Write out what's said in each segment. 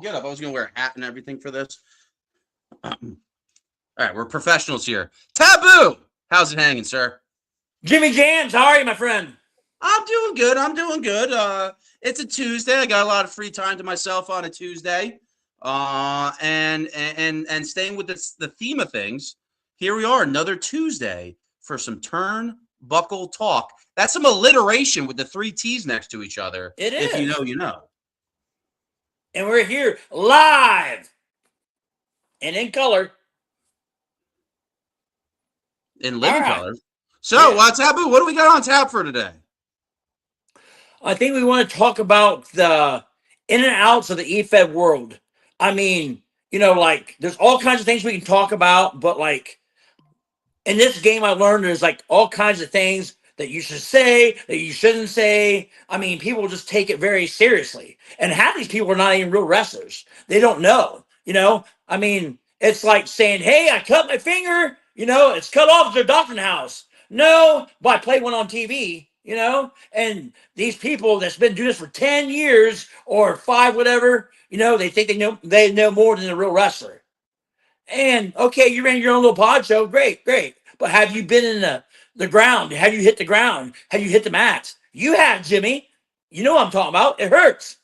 get up. I was going to wear a hat and everything for this. All right, we're professionals here. Taboo! How's it hanging, sir? Jimmy Jams, how are you, my friend? I'm doing good. It's a Tuesday. I got a lot of free time to myself on a Tuesday. And staying with the theme of things, here we are, another Tuesday for some Turnbuckle Talk. That's some alliteration with the 3 T's next to each other. It If is. you know, you know. And we're here live and in color. In living All right. color. So, Taboo, what do we got on tap for today? I think we want to talk about the in and outs of the efed world. I mean, like, there's all kinds of things we can talk about, but, like, in this game I learned there's, like, all kinds of things that you should say, that you shouldn't say. I mean, people just take it very seriously. And half these people are not even real wrestlers. They don't know, I mean, it's like saying, hey, I cut my finger, it's cut off at their doctor's house. No, but I played one on TV, and these people that's been doing this for 10 years or 5, whatever, they think they know more than the real wrestler. And okay, you ran your own little pod show, great. But have you been in the ground? Have you hit the ground? Have you hit the mat? You have, Jimmy. You know what I'm talking about. It hurts.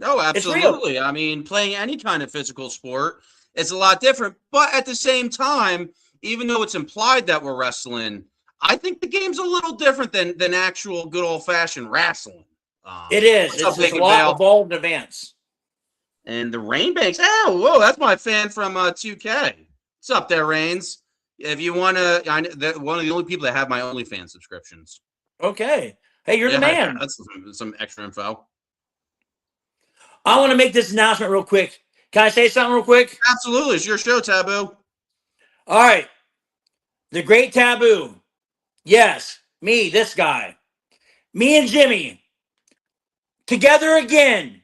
Oh, absolutely. I mean, playing any kind of physical sport, it's a lot different. But at the same time, even though it's implied that we're wrestling, I think the game's a little different than actual good old-fashioned wrestling. It is. It's a lot evolved in advance. And the Rainbanks. Oh, whoa, that's my fan from 2K. What's up there, Reigns? If you want to, one of the only people that have my OnlyFans subscriptions. Okay. Hey, you're the man. That's some extra info. I want to make this announcement real quick. Can I say something real quick? Absolutely. It's your show, Taboo. All right. The Great Taboo. Yes, me, this guy. Me and Jimmy. Together again.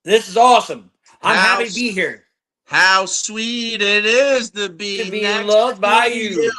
This is awesome. I'm happy to be here. How sweet it is to be loved by you.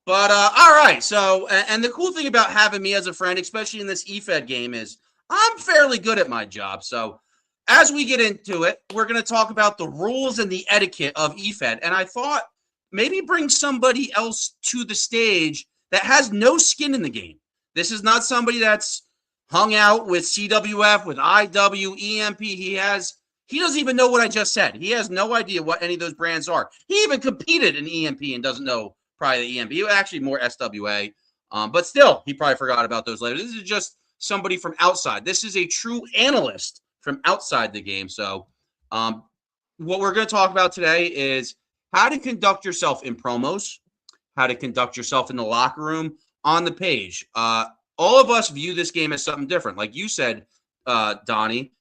But, all right. So, and the cool thing about having me as a friend, especially in this efed game, is I'm fairly good at my job. So, as we get into it, we're going to talk about the rules and the etiquette of efed. And I thought maybe bring somebody else to the stage that has no skin in the game. This is not somebody that's hung out with CWF, with IW, EMP. He doesn't even know what I just said. He has no idea what any of those brands are. He even competed in EMP and doesn't know probably the EMP. He was actually more SWA. But still, he probably forgot about those later. This is just somebody from outside. This is a true analyst from outside the game. So what we're going to talk about today is how to conduct yourself in promos, how to conduct yourself in the locker room, on the page. All of us view this game as something different. Like you said, Donnie,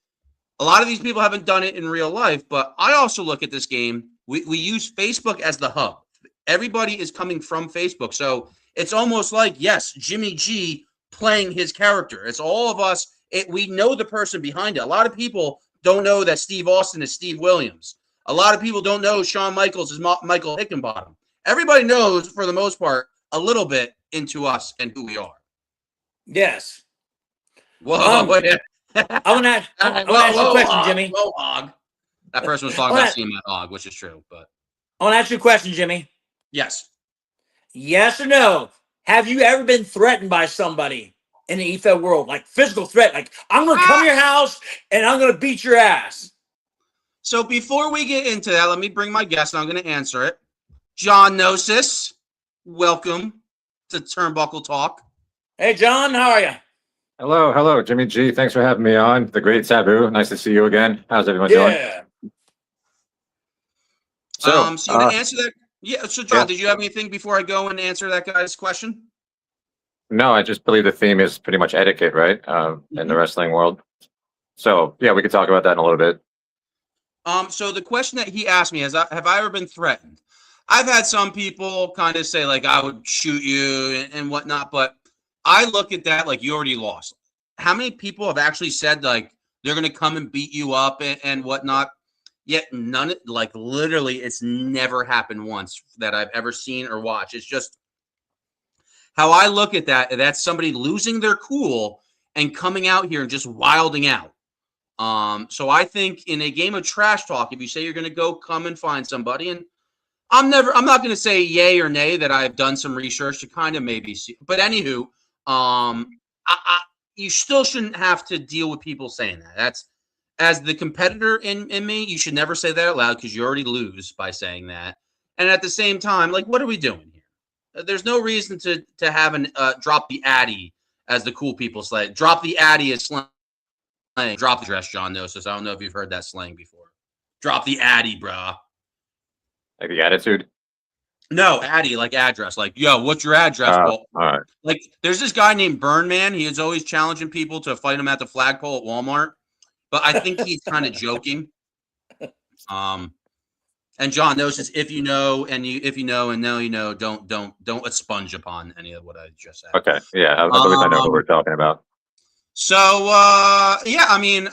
a lot of these people haven't done it in real life, but I also look at this game. We use Facebook as the hub. Everybody is coming from Facebook. So it's almost like, yes, Jimmy G playing his character. It's all of us. We know the person behind it. A lot of people don't know that Steve Austin is Steve Williams. A lot of people don't know Shawn Michaels is Michael Hickenbottom. Everybody knows, for the most part, a little bit into us and who we are. Yes. Whoa, wait. I want to ask you a question, Jimmy. Whoa, hog. That person was talking about seeing that hog, which is true. But I want to ask you a question, Jimmy. Yes. Yes or no? Have you ever been threatened by somebody in the efed world? Like physical threat? Like, I'm going to come to your house and I'm going to beat your ass. So before we get into that, let me bring my guest and I'm going to answer it. John Gnosis, welcome to Turnbuckle Talk. Hey, John, how are you? Hello, Jimmy G. Thanks for having me on. The Great Taboo. Nice to see you again. How's everyone doing? So to answer that, so John, did you have anything before I go and answer that guy's question? No, I just believe the theme is pretty much etiquette, right? In the wrestling world. So, yeah, we could talk about that in a little bit. So the question that he asked me is, have I ever been threatened? I've had some people kind of say, like, I would shoot you and whatnot, but I look at that like you already lost. How many people have actually said, like, they're going to come and beat you up and whatnot? Yet none, like, literally, it's never happened once that I've ever seen or watched. It's just how I look at that. That's somebody losing their cool and coming out here and just wilding out. So I think in a game of trash talk, if you say you're going to go come and find somebody, and I'm not going to say yay or nay that I've done some research to kind of maybe see, but anywho, you still shouldn't have to deal with people saying that. That's, as the competitor in me, you should never say that out loud because you already lose by saying that. And at the same time, like, what are we doing here? There's no reason to have an drop the addy, as the cool people say. Drop the addy is slang. Drop the dress, John Gnosis. I don't know if you've heard that slang before. Drop the addy, brah. Like the attitude? No, addy, like address. Like, yo, what's your address? All right. Like, there's this guy named Burn Man. He is always challenging people to fight him at the flagpole at Walmart. But I think he's kind of joking. And John Gnosis, if you know and now you know, don't expunge upon any of what I just said. Okay. Yeah, I believe I know what we're talking about. So yeah, I mean,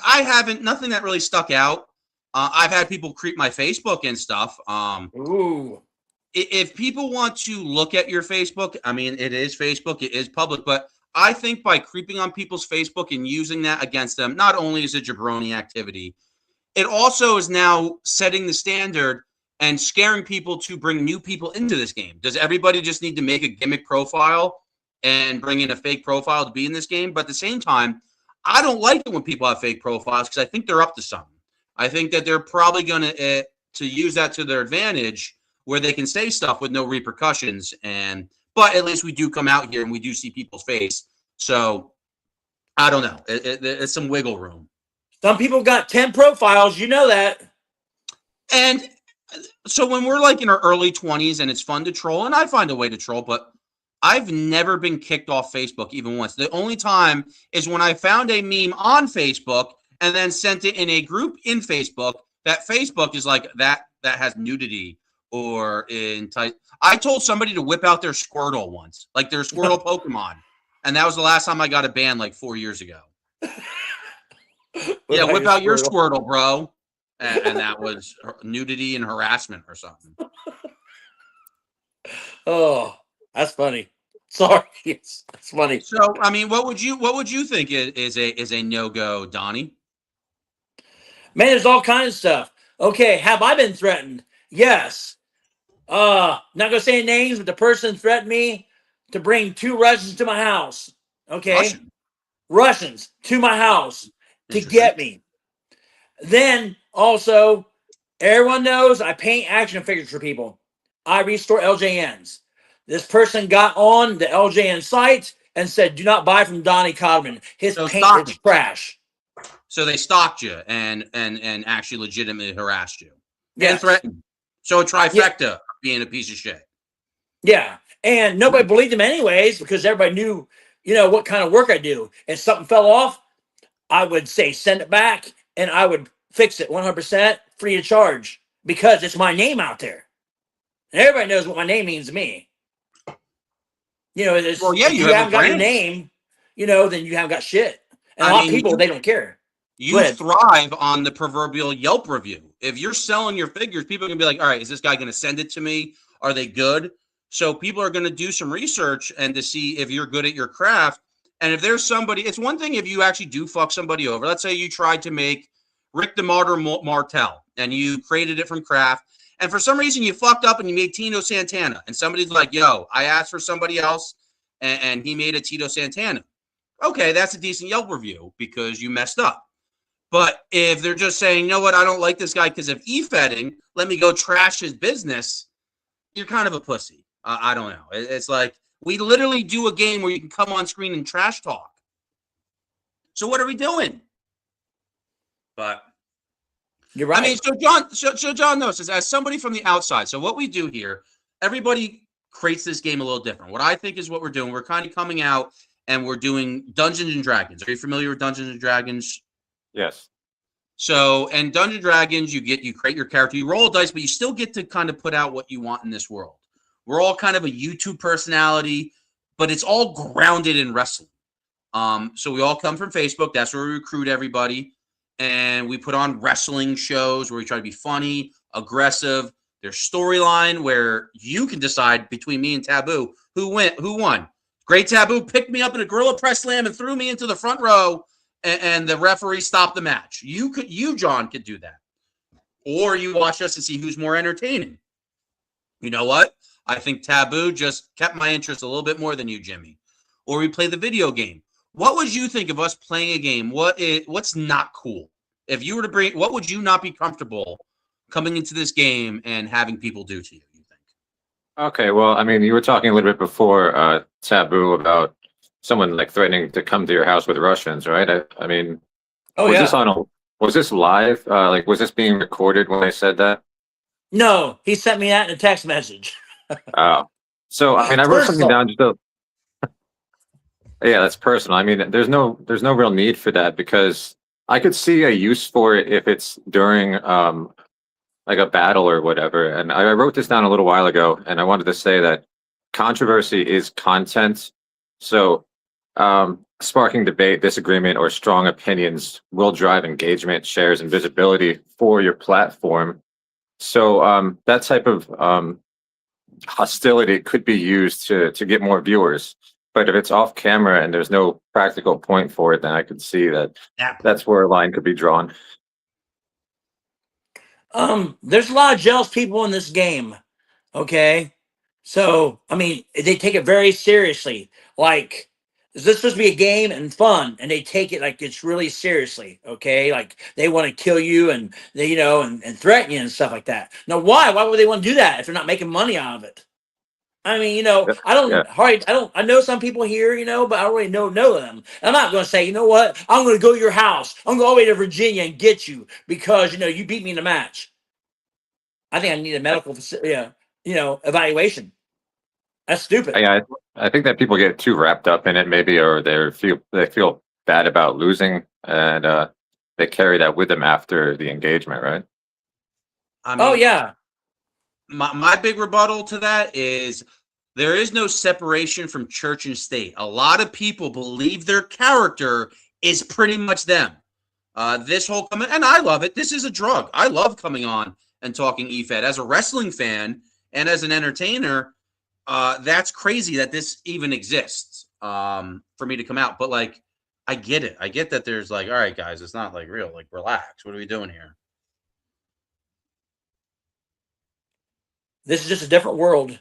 nothing that really stuck out. I've had people creep my Facebook and stuff. Ooh. If people want to look at your Facebook, I mean, it is Facebook, it is public, but I think by creeping on people's Facebook and using that against them, not only is it jabroni activity, it also is now setting the standard and scaring people to bring new people into this game. Does everybody just need to make a gimmick profile and bring in a fake profile to be in this game? But at the same time, I don't like it when people have fake profiles because I think they're up to something. I think that they're probably going to use that to their advantage where they can say stuff with no repercussions. But at least we do come out here and we do see people's face. So I don't know. It's some wiggle room. Some people got 10 profiles. You know that. And so when we're like in our early 20s and it's fun to troll, and I find a way to troll, but I've never been kicked off Facebook even once. The only time is when I found a meme on Facebook and then sent it in a group in Facebook that Facebook is like that has nudity or I told somebody to whip out their Squirtle once, like their Squirtle Pokemon. And that was the last time I got a ban like 4 years ago. Yeah, whip out your Squirtle, bro. And that was nudity and harassment or something. Oh, that's funny. Sorry, it's funny. So, I mean, what would you think is a no-go, Donnie? Man, there's all kinds of stuff. Okay, have I been threatened? Yes. Not gonna say names, but the person threatened me to bring 2 Russians to my house. Okay, Russians to my house to get me. Then also, everyone knows I paint action figures for people. I restore LJNs. This person got on the LJN site and said, "Do not buy from Donnie Codman. His paint is trash." So they stalked you and actually legitimately harassed you. Yeah, and threatened. So a trifecta of being a piece of shit. Yeah, and nobody believed him anyways because everybody knew, what kind of work I do. If something fell off, I would say send it back, and I would fix it 100% free of charge because it's my name out there, and everybody knows what my name means to me. Well, yeah, if you haven't got your name, then you haven't got shit. And a lot of people, they don't care. You thrive on the proverbial Yelp review. If you're selling your figures, people are going to be like, all right, is this guy going to send it to me? Are they good? So people are going to do some research and to see if you're good at your craft. And if there's somebody, it's one thing if you actually do fuck somebody over. Let's say you tried to make Rick the Martyr Martel and you created it from craft. And for some reason you fucked up and you made Tito Santana. And somebody's like, yo, I asked for somebody else and he made a Tito Santana. Okay, that's a decent Yelp review because you messed up. But if they're just saying, you know what, I don't like this guy because of efedding, let me go trash his business, you're kind of a pussy. I don't know. It's like we literally do a game where you can come on screen and trash talk. So what are we doing? But you're right. I mean, so John knows as somebody from the outside. So what we do here, everybody creates this game a little different. What I think is what we're doing, we're kind of coming out and we're doing Dungeons and Dragons. Are you familiar with Dungeons and Dragons? Yes. So, and Dungeons and Dragons, you create your character, you roll dice, but you still get to kind of put out what you want in this world. We're all kind of a YouTube personality, but it's all grounded in wrestling. So we all come from Facebook. That's where we recruit everybody. And we put on wrestling shows where we try to be funny, aggressive. There's storyline where you can decide between me and Taboo who won. Great Taboo picked me up in a gorilla press slam and threw me into the front row and the referee stopped the match. You, John, could do that. Or you watch us to see who's more entertaining. You know what? I think Taboo just kept my interest a little bit more than you, Jimmy. Or we play the video game. What would you think of us playing a game? What's not cool? If you were to bring, what would you not be comfortable coming into this game and having people do to you, you think? Okay, well, I mean, you were talking a little bit before Taboo about someone like threatening to come to your house with Russians, right? I mean, was this live? Like, was this being recorded when I said that? No, he sent me that in a text message. Oh, so I mean, I wrote something down just to, yeah, that's personal. I mean, there's no real need for that because I could see a use for it if it's during like a battle or whatever. And I wrote this down a little while ago, and I wanted to say that controversy is content. So sparking debate, disagreement, or strong opinions will drive engagement, shares, and visibility for your platform. So that type of hostility could be used to get more viewers. But if it's off camera and there's no practical point for it, then I could see that that's where a line could be drawn. There's a lot of jealous people in this game. Okay. So, I mean, they take it very seriously. Like, is this supposed to be a game and fun? And they take it like it's really seriously. Okay. Like they want to kill you and they, and threaten you and stuff like that. Now, why? Why would they want to do that if they're not making money out of it? I mean, I know some people here, but I don't really know them. I'm not going to say, you know what? I'm going to go to your house. I'm going all the way to Virginia and get you because, you beat me in the match. I think I need a medical evaluation. That's stupid. Yeah, I think that people get too wrapped up in it, maybe, or they feel bad about losing, and they carry that with them after the engagement, right? I mean, My big rebuttal to that is there is no separation from church and state. A lot of people believe their character is pretty much them. This whole and I love it. This is a drug. I love coming on and talking efed as a wrestling fan and as an entertainer. That's crazy that this even exists for me to come out. But like, I get it. I get that there's like, all right, guys, it's not like real. Like, relax. What are we doing here? This is just a different world,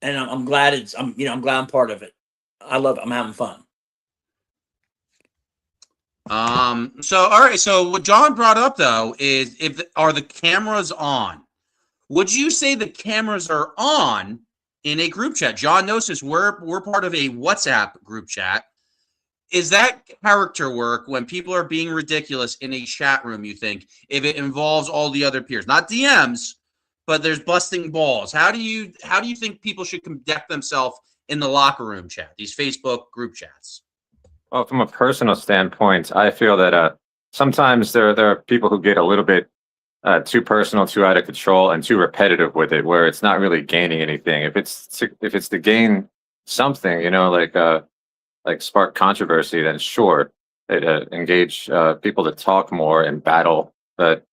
and I'm glad I'm glad I'm part of it. I love it. I'm having fun. So all right. So what John brought up though is are the cameras on? Would you say the cameras are on in a group chat? John notices we're part of a WhatsApp group chat. Is that character work when people are being ridiculous in a chat room? You think if it involves all the other peers, not DMs? But there's busting balls. How do you think people should conduct themselves in the locker room chat, these Facebook group chats? Well, from a personal standpoint, I feel that sometimes there are people who get a little bit too personal, too out of control, and too repetitive with it, where it's not really gaining anything. If it's to gain something, like spark controversy, then sure, it engage people to talk more and battle. But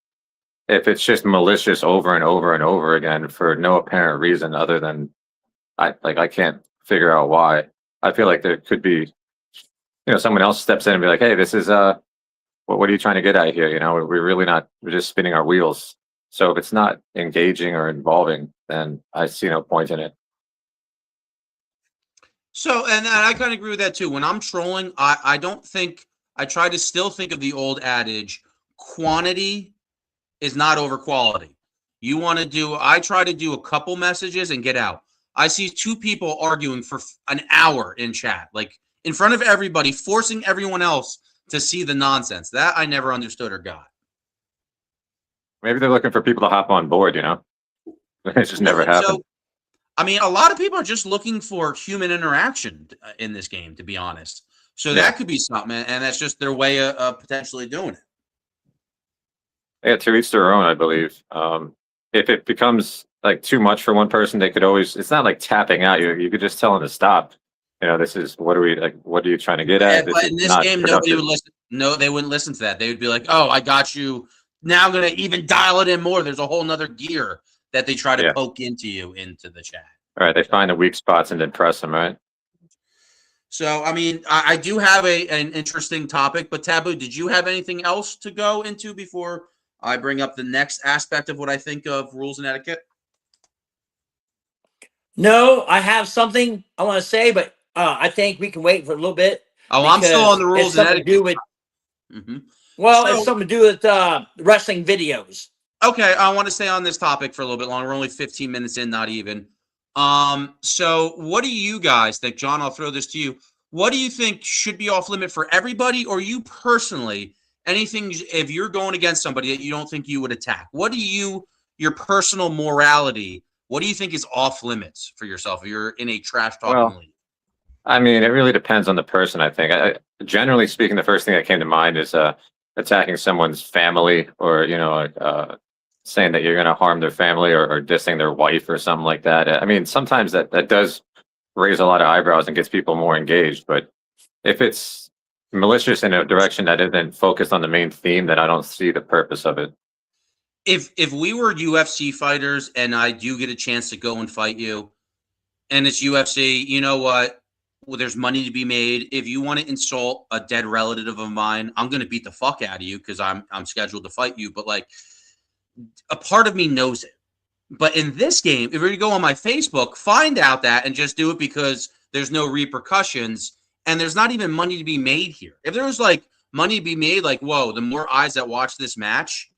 if it's just malicious over and over and over again for no apparent reason other than I can't figure out why. I feel like there could be, someone else steps in and be like, hey, this is what are you trying to get at here? We're just spinning our wheels. So if it's not engaging or involving, then I see no point in it. So, and I kind of agree with that too. When I'm trolling, I try to still think of the old adage, quantity is not over quality. I try to do a couple messages and get out. I see two people arguing for an hour in chat, like in front of everybody, forcing everyone else to see the nonsense. That I never understood or got. Maybe they're looking for people to hop on board, It just never happened. So, I mean, a lot of people are just looking for human interaction in this game, to be honest. So that could be something, and that's just their way of potentially doing it. Yeah, to each their own, I believe. If it becomes like too much for one person, they could always, it's not like tapping out. You could just tell them to stop. This is, what are you trying to get at? But in this game, nobody would listen. No, they wouldn't listen to that. They would be like, oh, I got you. Now I'm going to even dial it in more. There's a whole nother gear that they try to poke into the chat. All right, they find the weak spots and then press them, right? So, I mean, I do have an interesting topic, but Taboo, did you have anything else to go into before I bring up the next aspect of what I think of rules and etiquette? No, I have something I want to say, but I think we can wait for a little bit Oh, I'm still on because the it's rules and something to etiquette. do with, Mm-hmm. well, it's So, something to do with wrestling videos. okay, I want to stay on this topic for a little bit longer. We're only 15 minutes in, not even. So what do you guys think? John, I'll throw this to you. What do you think should be off limit for everybody, or you personally? Anything if you're going against somebody that you don't think you would attack? What do you, your personal morality? What do you think is off limits for yourself if you're in a trash talking Well, league? I mean, it really depends on the person, I think. Generally speaking, the first thing that came to mind is attacking someone's family, or, saying that you're going to harm their family, or dissing their wife or something like that. I mean, sometimes that does raise a lot of eyebrows and gets people more engaged. But if it's malicious in a direction that isn't focused on the main theme, then I don't see the purpose of it. If we were UFC fighters and I do get a chance to go and fight you, and it's UFC, you know what? Well, there's money to be made. If you want to insult a dead relative of mine, I'm going to beat the fuck out of you because I'm scheduled to fight you. But like, a part of me knows it. But in this game, if you go on my Facebook, find out that and just do it because there's no repercussions and there's not even money to be made here. If there was like money to be made, like, whoa, the more eyes that watch this match,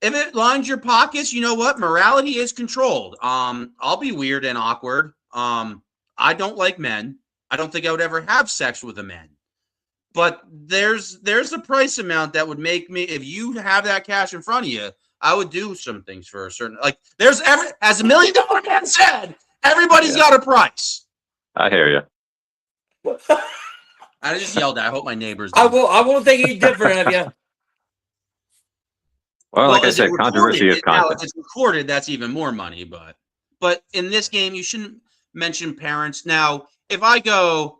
if it lines your pockets, you know what? Morality is controlled. I'll be weird and awkward. I don't like men. I don't think I would ever have sex with a man. But there's a price amount that would make me, if you have that cash in front of you, I would do some things for a certain, like there's as $1 million man said, everybody's got a price. I hear you. I just yelled at. I hope my neighbors I don't. won't think any different of you. Well, like I is it said, controversy is Now, if content. it's recorded, that's even more money. But in this game, you shouldn't mention parents. Now, if I go,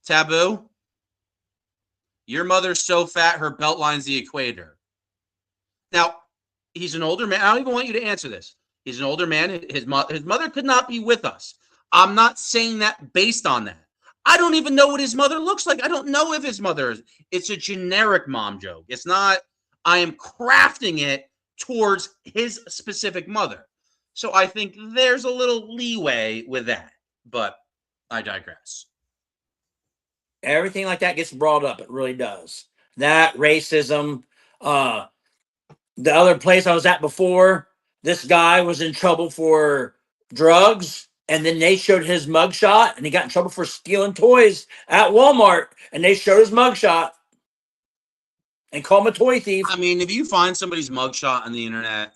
Taboo, your mother's so fat her belt line's the equator. Now, he's an older man. I don't even want you to answer this. He's an older man. His mother could not be with us. I'm not saying that based on that. I don't even know what his mother looks like. I don't know if his mother is. It's a generic mom joke. It's not, I am crafting it towards his specific mother. So I think there's a little leeway with that. But I digress. Everything like that gets brought up. It really does. That racism. The other place I was at before, this guy was in trouble for drugs, and then they showed his mugshot, and he got in trouble for stealing toys at Walmart, and they showed his mugshot and called him a toy thief. I mean, if you find somebody's mugshot on the internet,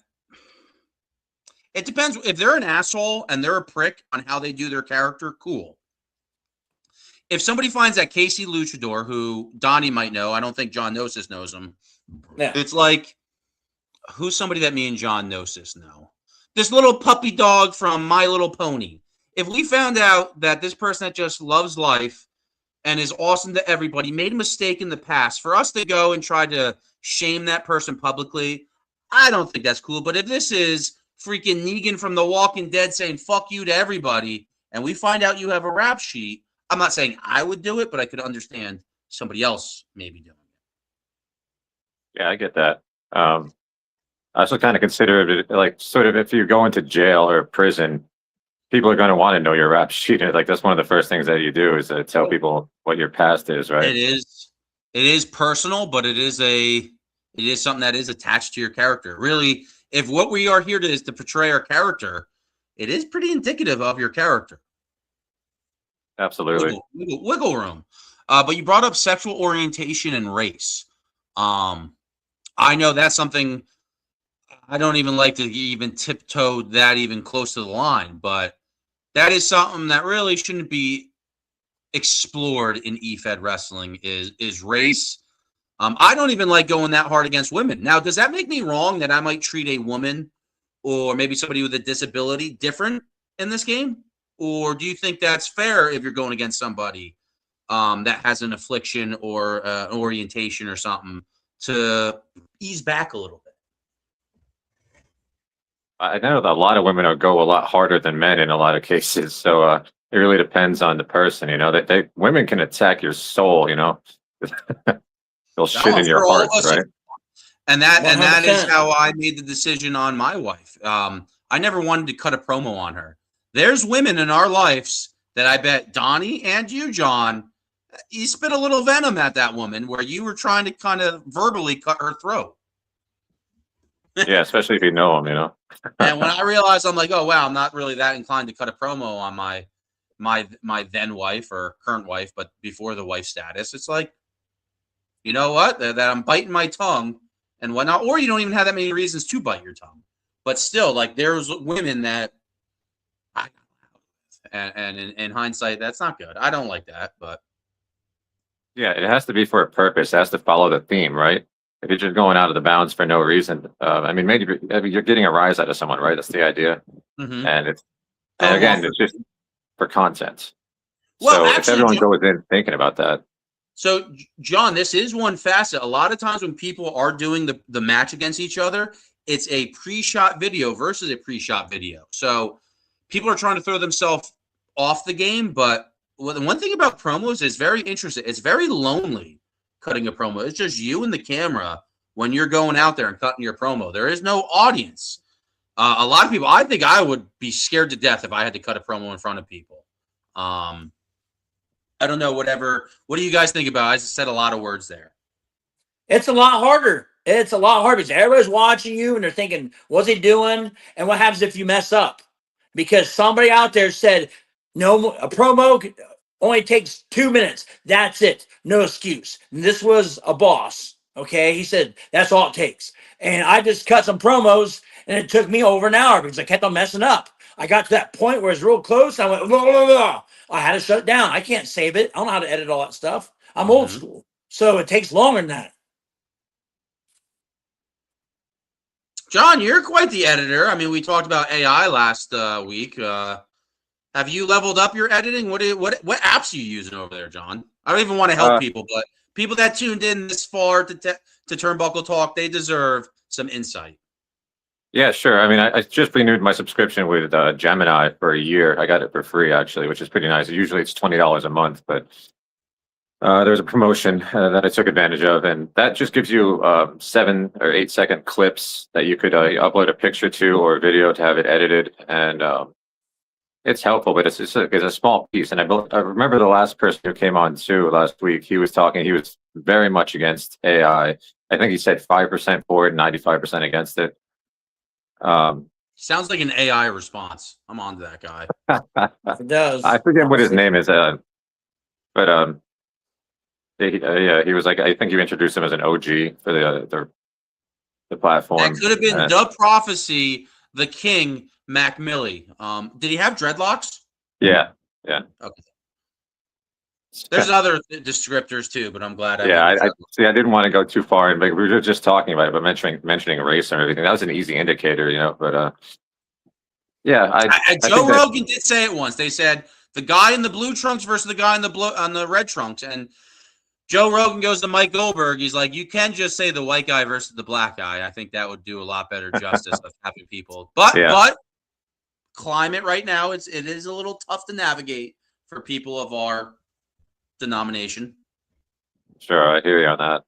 it depends. If they're an asshole and they're a prick on how they do their character, cool. If somebody finds that Casey Luchador, who Donnie might know, I don't think John Gnosis knows him. Yeah. It's like, who's somebody that me and John Gnosis know? This little puppy dog from My Little Pony. If we found out that this person that just loves life and is awesome to everybody made a mistake in the past, for us to go and try to shame that person publicly, I don't think that's cool. But if this is freaking Negan from The Walking Dead saying fuck you to everybody, and we find out you have a rap sheet, I'm not saying I would do it, but I could understand somebody else maybe doing it. Yeah, I get that. I also kind of consider it like, sort of, if you go into jail or prison, people are going to want to know your rap sheet. Like, that's one of the first things that you do is to tell people what your past is, right? It is personal, but it is something that is attached to your character. Really, if what we are here to is to portray our character, it is pretty indicative of your character. Absolutely. Wiggle room. But you brought up sexual orientation and race. I know that's something I don't even like to even tiptoe that even close to the line, but that is something that really shouldn't be explored in efed wrestling is race. I don't even like going that hard against women. Now, does that make me wrong that I might treat a woman or maybe somebody with a disability different in this game? Or do you think that's fair if you're going against somebody that has an affliction or an orientation or something to ease back a little bit? I know that a lot of women go a lot harder than men in a lot of cases. So it really depends on the person. You know, that women can attack your soul. You know, they'll shit I'm in your sure all of heart, us, right? and that is 100%. how I made the decision on my wife. I never wanted to cut a promo on her. There's women in our lives that I bet Donnie and you, John, you spit a little venom at that woman where you were trying to kind of verbally cut her throat. Yeah, especially if you know them. You know. And when I realized, I'm like, oh wow, I'm not really that inclined to cut a promo on my then wife or current wife, but before the wife status, it's like, you know what, that I'm biting my tongue and whatnot, or you don't even have that many reasons to bite your tongue, but still, like there's women that, and in hindsight, that's not good. I don't like that, but Yeah, it has to be for a purpose. It has to follow the theme, right? If you're just going out of the bounds for no reason, I mean, maybe you're getting a rise out of someone, right? That's the idea. And it's and go again, off. it's just for content. Well, So if actually, everyone goes in thinking about that, so, John, this is one facet. A lot of times when people are doing the match against each other, it's a pre-shot video versus a pre-shot video. So people are trying to throw themselves off the game, but the one thing about promos is very interesting. It's very lonely cutting a promo. It's just you and the camera when you're going out there and cutting your promo. There is no audience. A lot of people, I think I would be scared to death if I had to cut a promo in front of people. I don't know, whatever. What do you guys think about it? I just said a lot of words there. It's a lot harder. It's a lot harder because everybody's watching you and they're thinking, what's he doing? And what happens if you mess up? Because somebody out there said, no, a promo only takes 2 minutes. That's it. No excuse. And this was a boss. Okay. He said, that's all it takes. And I just cut some promos and it took me over an hour because I kept on messing up. I got to that point where it's real close. And I went, blah, blah, blah. I had to shut it down. I can't save it. I don't know how to edit all that stuff. I'm old school. So it takes longer than that. John, you're quite the editor. I mean, we talked about AI last week. Have you leveled up your editing? What apps are you using over there, John? I don't even want to help people, but people that tuned in this far to Turnbuckle Talk, they deserve some insight. yeah, sure. I mean, I just renewed my subscription with Gemini for a year. I got it for free actually, which is pretty nice. Usually it's $20 a month, but there's a promotion that I took advantage of, and that just gives you 7 or 8 second clips that you could upload a picture to or a video to have it edited, and it's helpful, but it's a small piece. And I remember the last person who came on too last week. He was very much against AI. I think he said 5% for it, 95% against it. Sounds like an AI response. I'm on to that guy. It does. I forget what his name is, but yeah, he was like, I think you introduced him as an OG for the platform. That could have been the prophecy, the king, Mac Millie. Did he have dreadlocks? Yeah. Okay. There's other descriptors too, but I'm glad. I didn't want to go too far, and like we were just talking about it, but mentioning race and everything. That was an easy indicator, you know. But yeah, Joe Rogan did say it once. They said the guy in the blue trunks versus the guy in the red trunks, and Joe Rogan goes to Mike Goldberg. He's like, you can just say the white guy versus the black guy. I think that would do a lot better justice of having people. But climate right now, it is a little tough to navigate for people of our denomination. Sure, I hear you on that.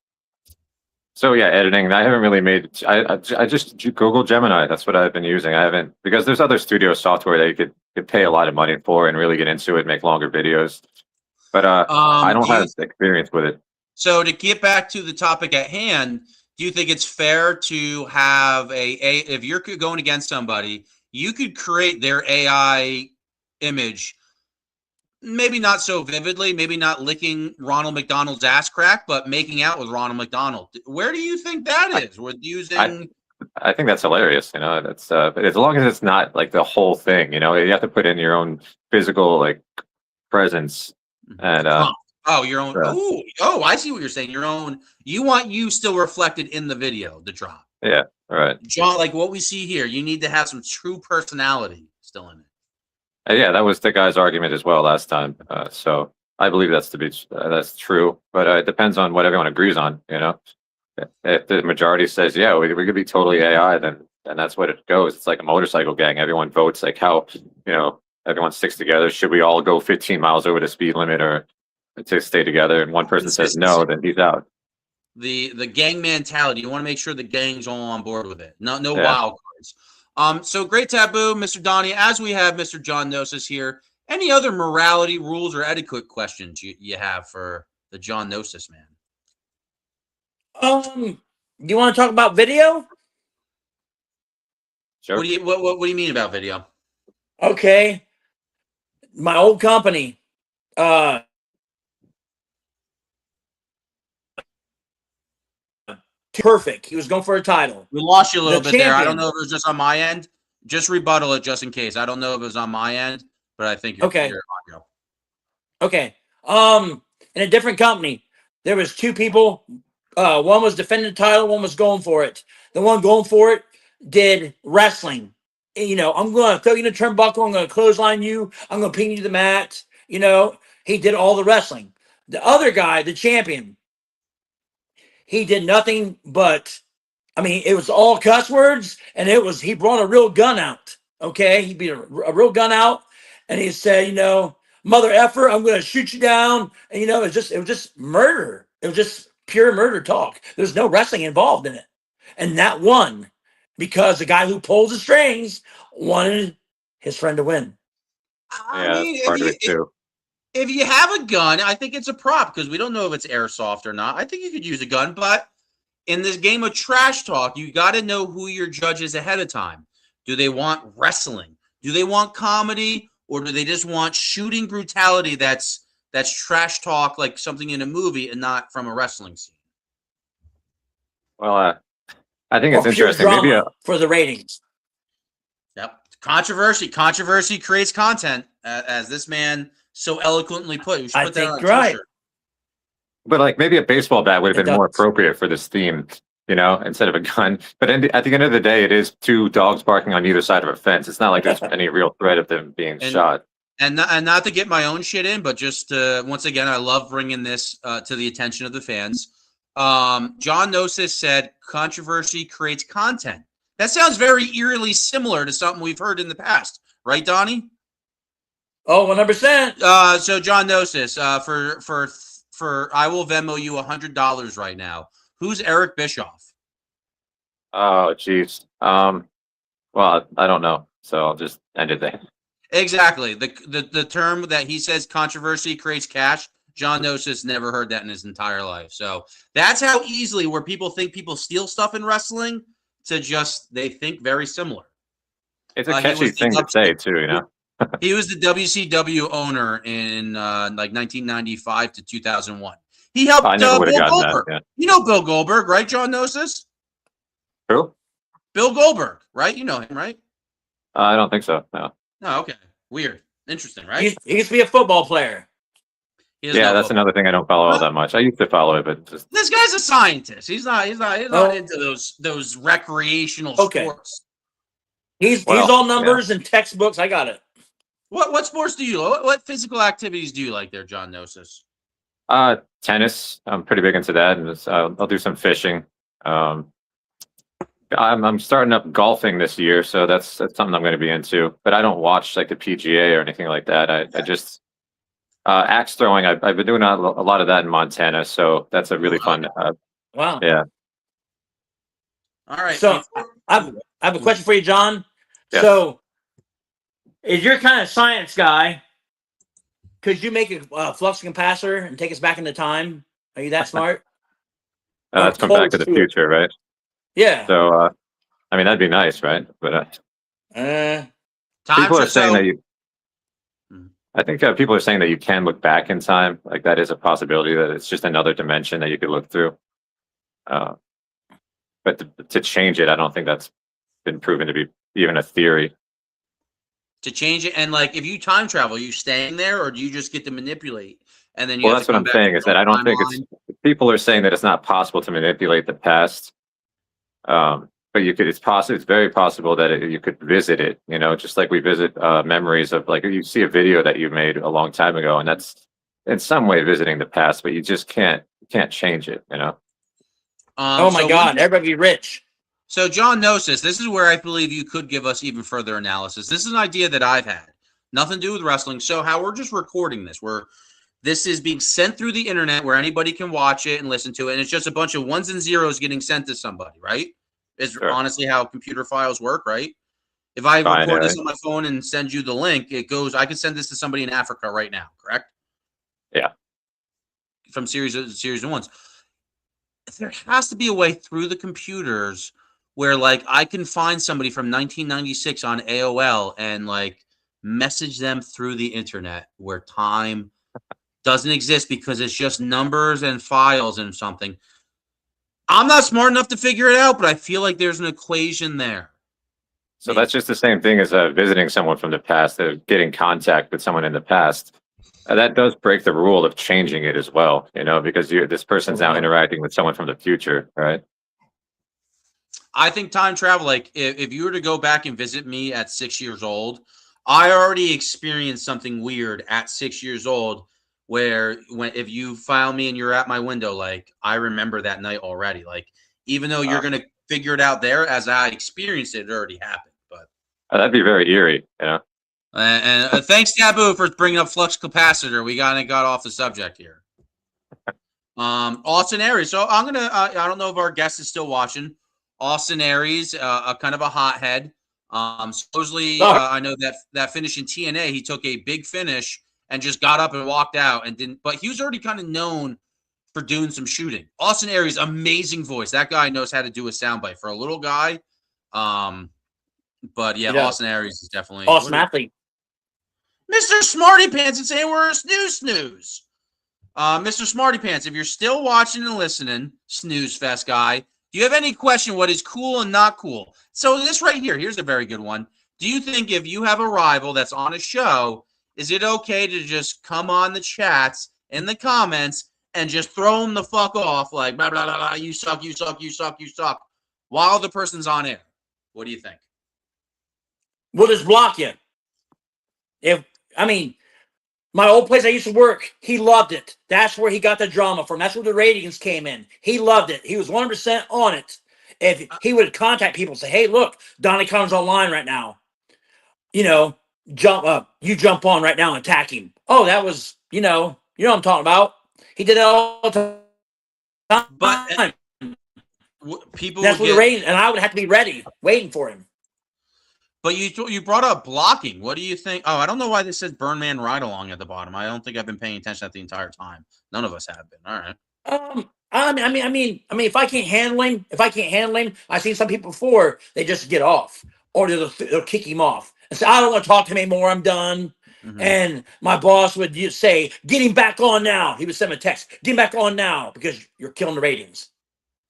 So yeah, editing. I haven't really made. I just Google Gemini. That's what I've been using. I haven't, because there's other studio software that you could pay a lot of money for and really get into it, make longer videos. But I don't have experience with it. So to get back to the topic at hand, do you think it's fair to have if you're going against somebody, you could create their AI image, maybe not so vividly, maybe not licking Ronald McDonald's ass crack, but making out with Ronald McDonald. Where do you think that is? With using, I think that's hilarious. You know, that's but as long as it's not like the whole thing. You know, you have to put in your own physical like presence. And your own. I see what you're saying. Your own. You want you still reflected in the video, the drop. Yeah, right. John, like what we see here, you need to have some true personality still in it. Yeah, that was the guy's argument as well last time. So I believe that's true, but it depends on what everyone agrees on. You know, if the majority says, yeah, we could be totally AI, then that's what it goes. It's like a motorcycle gang. Everyone votes like how, you know, everyone sticks together. Should we all go 15 miles over the speed limit or to stay together? And one person says no, then he's out. The gang mentality. You want to make sure the gang's all on board with it. No Yeah. wild cards. So great taboo, Mr. Donnie. As we have Mr. John Gnosis here, any other morality, rules, or etiquette questions you have for the John Gnosis man? Do you want to talk about video? Sure. What do you mean about video? Okay. My old company, perfect. He was going for a title. We lost you a little The bit there. I don't champion. know if it was just on my end. Just rebuttal it just in case. I don't know if it was on my end, but I think you're Okay. you're audio. Okay. In a different company, there was two people. One was defending the title, one was going for it. The one going for it did wrestling. You know, I'm going to throw you in a turnbuckle. I'm going to clothesline you. I'm going to pin you to the mat. You know, he did all the wrestling. The other guy, the champion, he did nothing but, I mean, it was all cuss words, and he brought a real gun out. Okay, he beat a real gun out, and he said, you know, mother effer, I'm going to shoot you down. And you know, it was just murder. It was just pure murder talk. There's no wrestling involved in it, and that won because the guy who pulls the strings wanted his friend to win. I mean, that's part of it too. if you have a gun, I think it's a prop because we don't know if it's airsoft or not. I think you could use a gun, but in this game of trash talk, you got to know who your judge is ahead of time. Do they want wrestling? Do they want comedy? Or do they just want shooting brutality that's trash talk, like something in a movie and not from a wrestling scene? Well, I think it's Or pure interesting. Maybe drama for the ratings. Yep. Controversy creates content, as this man so eloquently put. You should I put that think on a you're right. t-shirt. but like maybe a baseball bat would have It been more does. appropriate for this theme, you know, instead of a gun. But at the end of the day, it is two dogs barking on either side of a fence. It's not like there's any real threat of them being shot. And not to get my own shit in, but just once again, I love bringing this to the attention of the fans. John Gnosis said, controversy creates content. That sounds very eerily similar to something we've heard in the past. Right, Donnie? Oh, 100%. So John Gnosis, for I will Venmo you $100 right now. Who's Eric Bischoff? Oh, jeez. Well, I don't know, so I'll just end it there. Exactly. The term that he says controversy creates cash. John Gnosis never heard that in his entire life. So that's how easily where people think people steal stuff in wrestling to just they think very similar. It's a catchy thing to say too, you know. He was the WCW owner in like 1995 to 2001. He helped I never would have Bill gotten Goldberg. that. Yeah. You know Bill Goldberg, right, John Gnosis? Who? Bill Goldberg, right? You know him, right? I don't think so. No. Oh, okay. Weird. Interesting, right? He used to be a football player. Yeah, that's another thing I don't follow all that much. I used to follow it, but just This guy's a scientist. He's not into those recreational sports. He's all numbers and textbooks. I got it. What sports do you like? What physical activities do you like there, John Gnosis? tennis. I'm pretty big into that, and I'll do some fishing. I'm starting up golfing this year, so that's something I'm going to be into. But I don't watch like the PGA or anything like that. I just axe throwing. I've been doing a lot of that in Montana, so that's a really fun. Wow. Yeah. All right. So I have a question for you, John. Yes. So, is you're kind of science guy? Could you make a flux capacitor and take us back into time? Are you that smart? That's come back to the future, right? Yeah. So, I mean, that'd be nice, right? But people are saying that you. I think people are saying that you can look back in time. Like that is a possibility. That it's just another dimension that you could look through. But to change it, I don't think that's been proven to be even a theory. To change it, and like if you time travel, are you staying there, or do you just get to manipulate? And then Well, that's what I'm saying is that I don't think it's. People are saying that it's not possible to manipulate the past. But you could. It's possible. It's very possible that you could visit it. You know, just like we visit memories of like you see a video that you made a long time ago, and that's in some way visiting the past. But you just can't change it. You know. Oh my God! Everybody be rich. So John Gnosis, this is where I believe you could give us even further analysis. This is an idea that I've had. Nothing to do with wrestling. So how we're just recording this. This is being sent through the internet where anybody can watch it and listen to it. And it's just a bunch of ones and zeros getting sent to somebody, right? Is Sure. honestly how computer files work, right? If I record this on my phone and send you the link, it goes, I can send this to somebody in Africa right now, correct? Yeah. From series of ones. There has to be a way through the computers where like I can find somebody from 1996 on AOL and like message them through the internet where time doesn't exist because it's just numbers and files and something. I'm not smart enough to figure it out, but I feel like there's an equation there. So that's just the same thing as visiting someone from the past, getting contact with someone in the past. That does break the rule of changing it as well, because this person's now interacting with someone from the future, right? I think time travel, like if you were to go back and visit me at 6 years old, I already experienced something weird at 6 years old where if you file me and you're at my window, like I remember that night already. Like even though you're going to figure it out there as I experienced it, it already happened. But that'd be very eerie, And thanks, Taboo, for bringing up flux capacitor. We got off the subject here. Austin Aries. So I'm gonna. I don't know if our guest is still watching. Austin Aries, a kind of a hothead. Supposedly, I know that finish in TNA, he took a big finish and just got up and walked out and didn't. But he was already kind of known for doing some shooting. Austin Aries, amazing voice. That guy knows how to do a soundbite for a little guy. But yeah, Austin Aries is definitely awesome athlete. Mr. Smarty Pants and saying we're a snooze. Mr. Smarty Pants, if you're still watching and listening, snooze fest guy, do you have any question what is cool and not cool? So this right here's a very good one. Do you think if you have a rival that's on a show, is it okay to just come on the chats in the comments and just throw them the fuck off like blah, blah, blah, blah, you suck, while the person's on air? What do you think? We'll just block you. My old place I used to work, he loved it. That's where he got the drama from. That's where the ratings came in. He loved it. He was 100% on it. If he would contact people and say, hey, look, Donnie Connor's online right now. Jump up. You jump on right now and attack him. Oh, that was, you know what I'm talking about. He did it all the time. But people that's what the ratings, and I would have to be ready, waiting for him. But you brought up blocking. What do you think? Oh, I don't know why this says Burn Man Ride Along at the bottom. I don't think I've been paying attention the entire time. None of us have been. All right. If I can't handle him, I've seen some people before, they just get off. Or they'll kick him off. And say, I don't want to talk to him anymore, I'm done. Mm-hmm. And my boss would say, get him back on now. He would send me a text, get him back on now, because you're killing the ratings.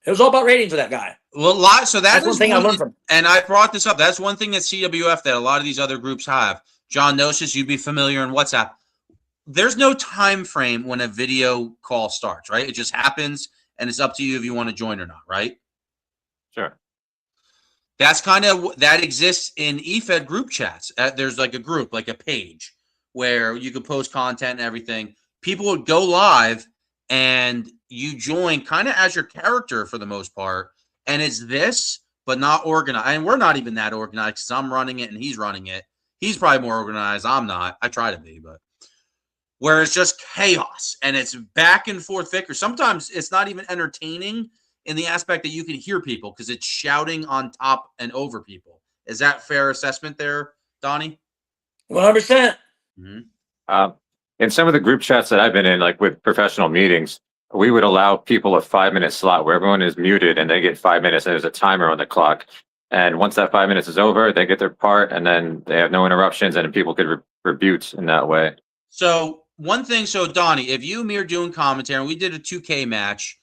It was all about ratings for that guy. Well, so that's one thing I learned from. And I brought this up. That's one thing that CWF that a lot of these other groups have. John Gnosis, you'd be familiar in WhatsApp. There's no time frame when a video call starts, right? It just happens, and it's up to you if you want to join or not, right? Sure. That's kind of that exists in efed group chats. There's like a group, like a page, where you could post content and everything. People would go live, and you join kind of as your character for the most part. And it's this, but not organized. And we're not even that organized because I'm running it and he's running it. He's probably more organized. I'm not. I try to be, but where it's just chaos and it's back and forth thicker. Sometimes it's not even entertaining in the aspect that you can hear people because it's shouting on top and over people. Is that fair assessment there, Donnie? 100%. Mm-hmm. In some of the group chats that I've been in, like with professional meetings, we would allow people a 5-minute slot where everyone is muted and they get 5 minutes and there's a timer on the clock. And once that 5 minutes is over, they get their part and then they have no interruptions and people could rebut in that way. So one thing, Donnie, if you and me are doing commentary and we did a 2K match,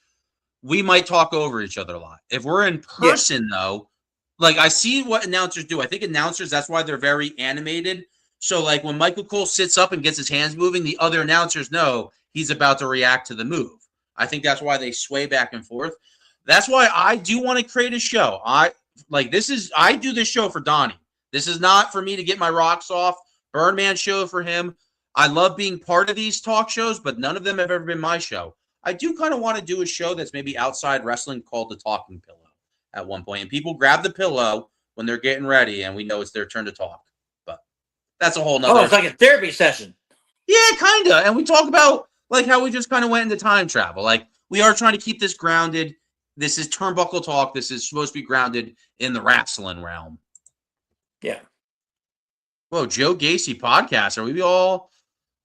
we might talk over each other a lot. If we're in person though, like I see what announcers do. I think announcers, that's why they're very animated. So like when Michael Cole sits up and gets his hands moving, the other announcers know he's about to react to the move. I think that's why they sway back and forth. That's why I do want to create a show. I do this show for Donnie. This is not for me to get my rocks off. Burn Man show for him. I love being part of these talk shows, but none of them have ever been my show. I do kind of want to do a show that's maybe outside wrestling called the Talking Pillow at one point. And people grab the pillow when they're getting ready and we know it's their turn to talk. But That's a whole nother. Oh, it's like a therapy session. Yeah, kind of. And we talk about like how we just kind of went into time travel. Like we are trying to keep this grounded. This is Turnbuckle Talk. This is supposed to be grounded in the wrestling realm. Yeah. Whoa, Joe Gacy podcast. Are we all?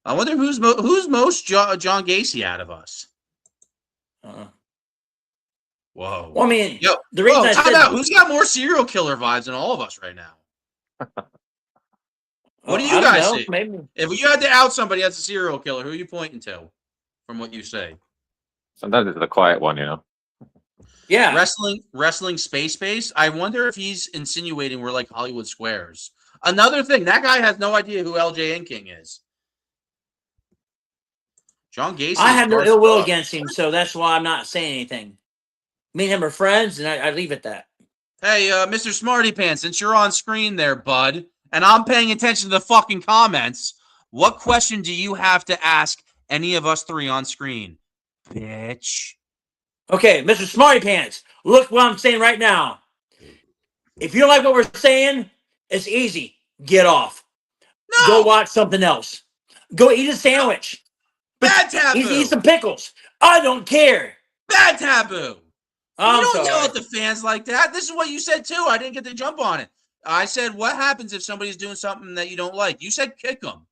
I wonder who's most John Gacy out of us. Whoa. Well, I mean, Yo, the reason I time said out. Who's got more serial killer vibes than all of us right now? What do you guys see? Maybe. If you had to out somebody as a serial killer, who are you pointing to from what you say? Sometimes it's the quiet one, you know. Yeah. Wrestling space. I wonder if he's insinuating we're like Hollywood Squares. Another thing, that guy has no idea who LJN King is. John Gacy. I have no ill will against him, so that's why I'm not saying anything. Me and him are friends, and I leave it at that. Hey, Mr. Smarty Pants, since you're on screen there, bud, and I'm paying attention to the fucking comments, what question do you have to ask any of us three on screen? Bitch. Okay, Mr. Smarty Pants, look what I'm saying right now. If you don't like what we're saying, it's easy. Get off. No. Go watch something else. Go eat a sandwich. Bad taboo. Eat some pickles. I don't care. Bad taboo. I'm you don't sorry. yell at the fans like that. This is what you said too. I didn't get to jump on it. I said, what happens if somebody's doing something that you don't like? You said kick them.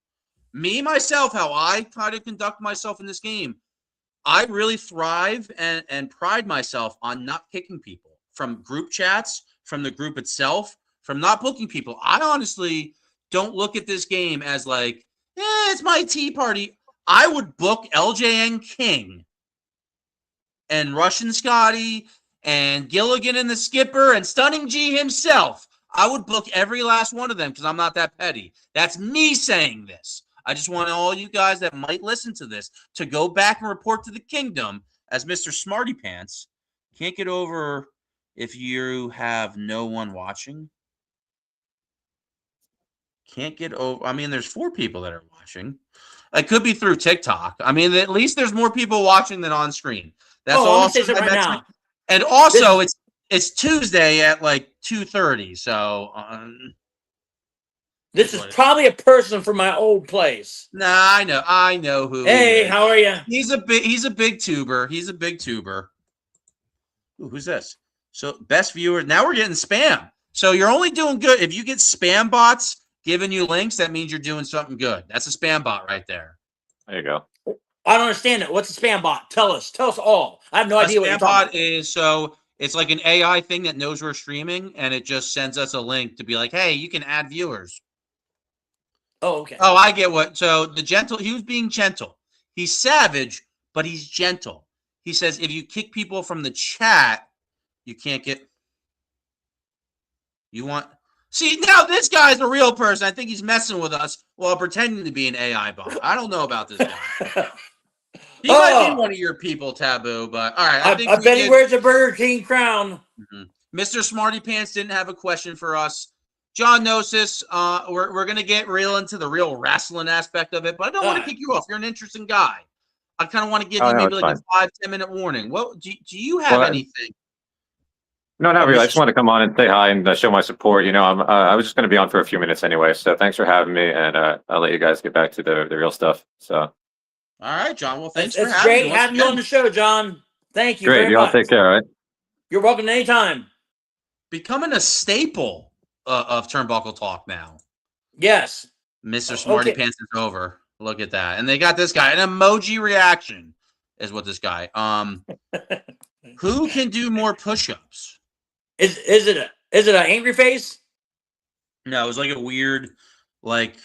Me, myself, how I try to conduct myself in this game, I really thrive and pride myself on not kicking people from group chats, from the group itself, from not booking people. I honestly don't look at this game as like, it's my tea party. I would book LJN King and Russian Scotty and Gilligan and the Skipper and Stunning G himself. I would book every last one of them because I'm not that petty. That's me saying this. I just want all you guys that might listen to this to go back and report to the kingdom as Mr. Smarty Pants. Can't get over if you have no one watching. Can't get over. I mean, there's 4 people that are watching. It could be through TikTok. I mean, at least there's more people watching than on screen. That's awesome. Right now. And also, it's Tuesday at like 2:30. So this is probably a person from my old place. Nah, I know who. Hey, how are you? He's a big tuber. Ooh, who's this? So best viewer. Now we're getting spam. So you're only doing good if you get spam bots giving you links. That means you're doing something good. That's a spam bot right there. There you go. I don't understand it. What's a spam bot? Tell us all. I have no idea what you're talking about. Is so it's like an AI thing that knows we're streaming, and it just sends us a link to be like, hey, you can add viewers. Oh, okay. Oh, I get what. So he was being gentle. He's savage, but he's gentle. He says if you kick people from the chat, you can't get. See, now this guy's a real person. I think he's messing with us while pretending to be an AI bot. I don't know about this guy. He might be one of your people, Taboo, but all right. I bet he wears a Burger King crown. Mm-hmm. Mr. Smarty Pants didn't have a question for us. John Gnosis, we're going to get real into the real wrestling aspect of it, but I don't want to kick you off. You're an interesting guy. I kind of want to give you maybe like a 5-10 minute warning. Well, do you have anything? No, not really. I just want to come on and say hi and show my support. You know, I was just going to be on for a few minutes anyway, so thanks for having me, and I'll let you guys get back to the real stuff. So, all right, John. Well, thanks for having me. It's great having you on the show, John. Thank you. Great. You all take care. All right. You're welcome anytime. Becoming a staple of Turnbuckle Talk now. Yes. Mr. Smarty Pants is over. Look at that, and they got this guy. An emoji reaction is what this guy. Who can do more push-ups? Is it an angry face? No, it was like a weird, like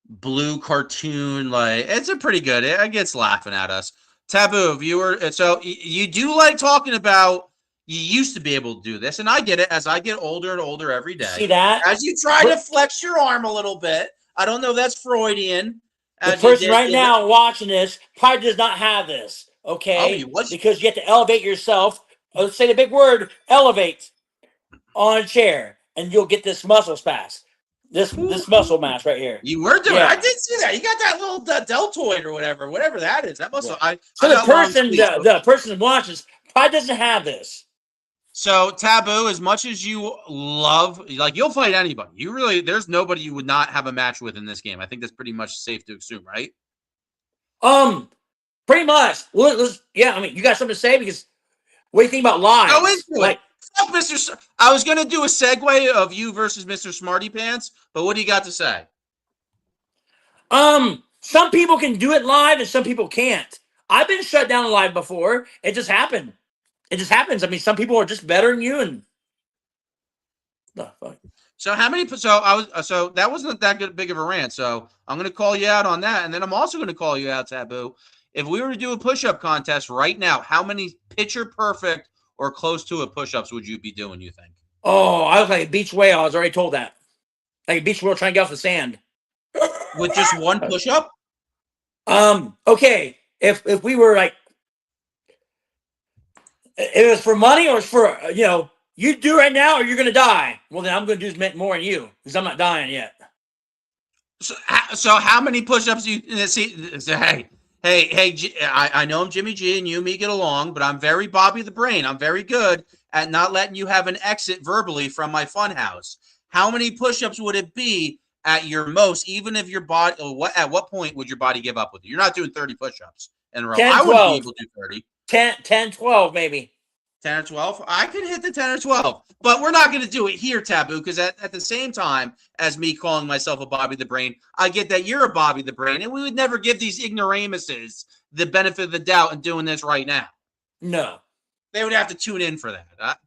blue cartoon. Like it's a pretty good. It gets laughing at us. Taboo viewer. So you do like talking about. You used to be able to do this, and I get it as I get older and older every day. See that? As you try to flex your arm a little bit. I don't know if that's Freudian. The person right now watching this probably does not have this. Okay, because you have to elevate yourself. Let's say the big word, elevate, on a chair, and you'll get this muscle mass. This muscle mass right here. You were doing it. I did see that. You got that little deltoid or whatever that is. That muscle. So the person watches probably doesn't have this. So Taboo, as much as you love, like you'll fight anybody. You really, there's nobody you would not have a match with in this game. I think that's pretty much safe to assume, right? Pretty much. Yeah, I mean, you got something to say? Because what do you think about lives? Go into like, it. Fuck Mr. I was gonna do a segue of you versus Mr. Smarty Pants, but what do you got to say? Some people can do it live and some people can't. I've been shut down live before. It just happened. It just happens. I mean, some people are just better than you, and the fuck. So how many? So that wasn't that good, big of a rant. So I'm gonna call you out on that, and then I'm also gonna call you out, Taboo. If we were to do a push-up contest right now, how many picture perfect or close to it push-ups would you be doing? You think? Oh, I was like a beach whale. I was already told that. Like a beach whale trying to get off the sand. With just one push-up? Okay. If we were like, if it was for money or it's for, you do right now or you're going to die. Well, then I'm going to do more than you because I'm not dying yet. So how many push-ups do you see? Hey, I know I'm Jimmy G and you and me get along, but I'm very Bobby the Brain. I'm very good at not letting you have an exit verbally from my funhouse. How many push-ups would it be at your most, even if your body, at what point would your body give up with you? You're not doing 30 push-ups in a row. 10, I wouldn't 12. be able to do 30. 10, 12 maybe. 10 or 12? I could hit the 10 or 12, but we're not going to do it here, Taboo, because at the same time as me calling myself a Bobby the Brain, I get that you're a Bobby the Brain, and we would never give these ignoramuses the benefit of the doubt in doing this right now. No. They would have to tune in for that.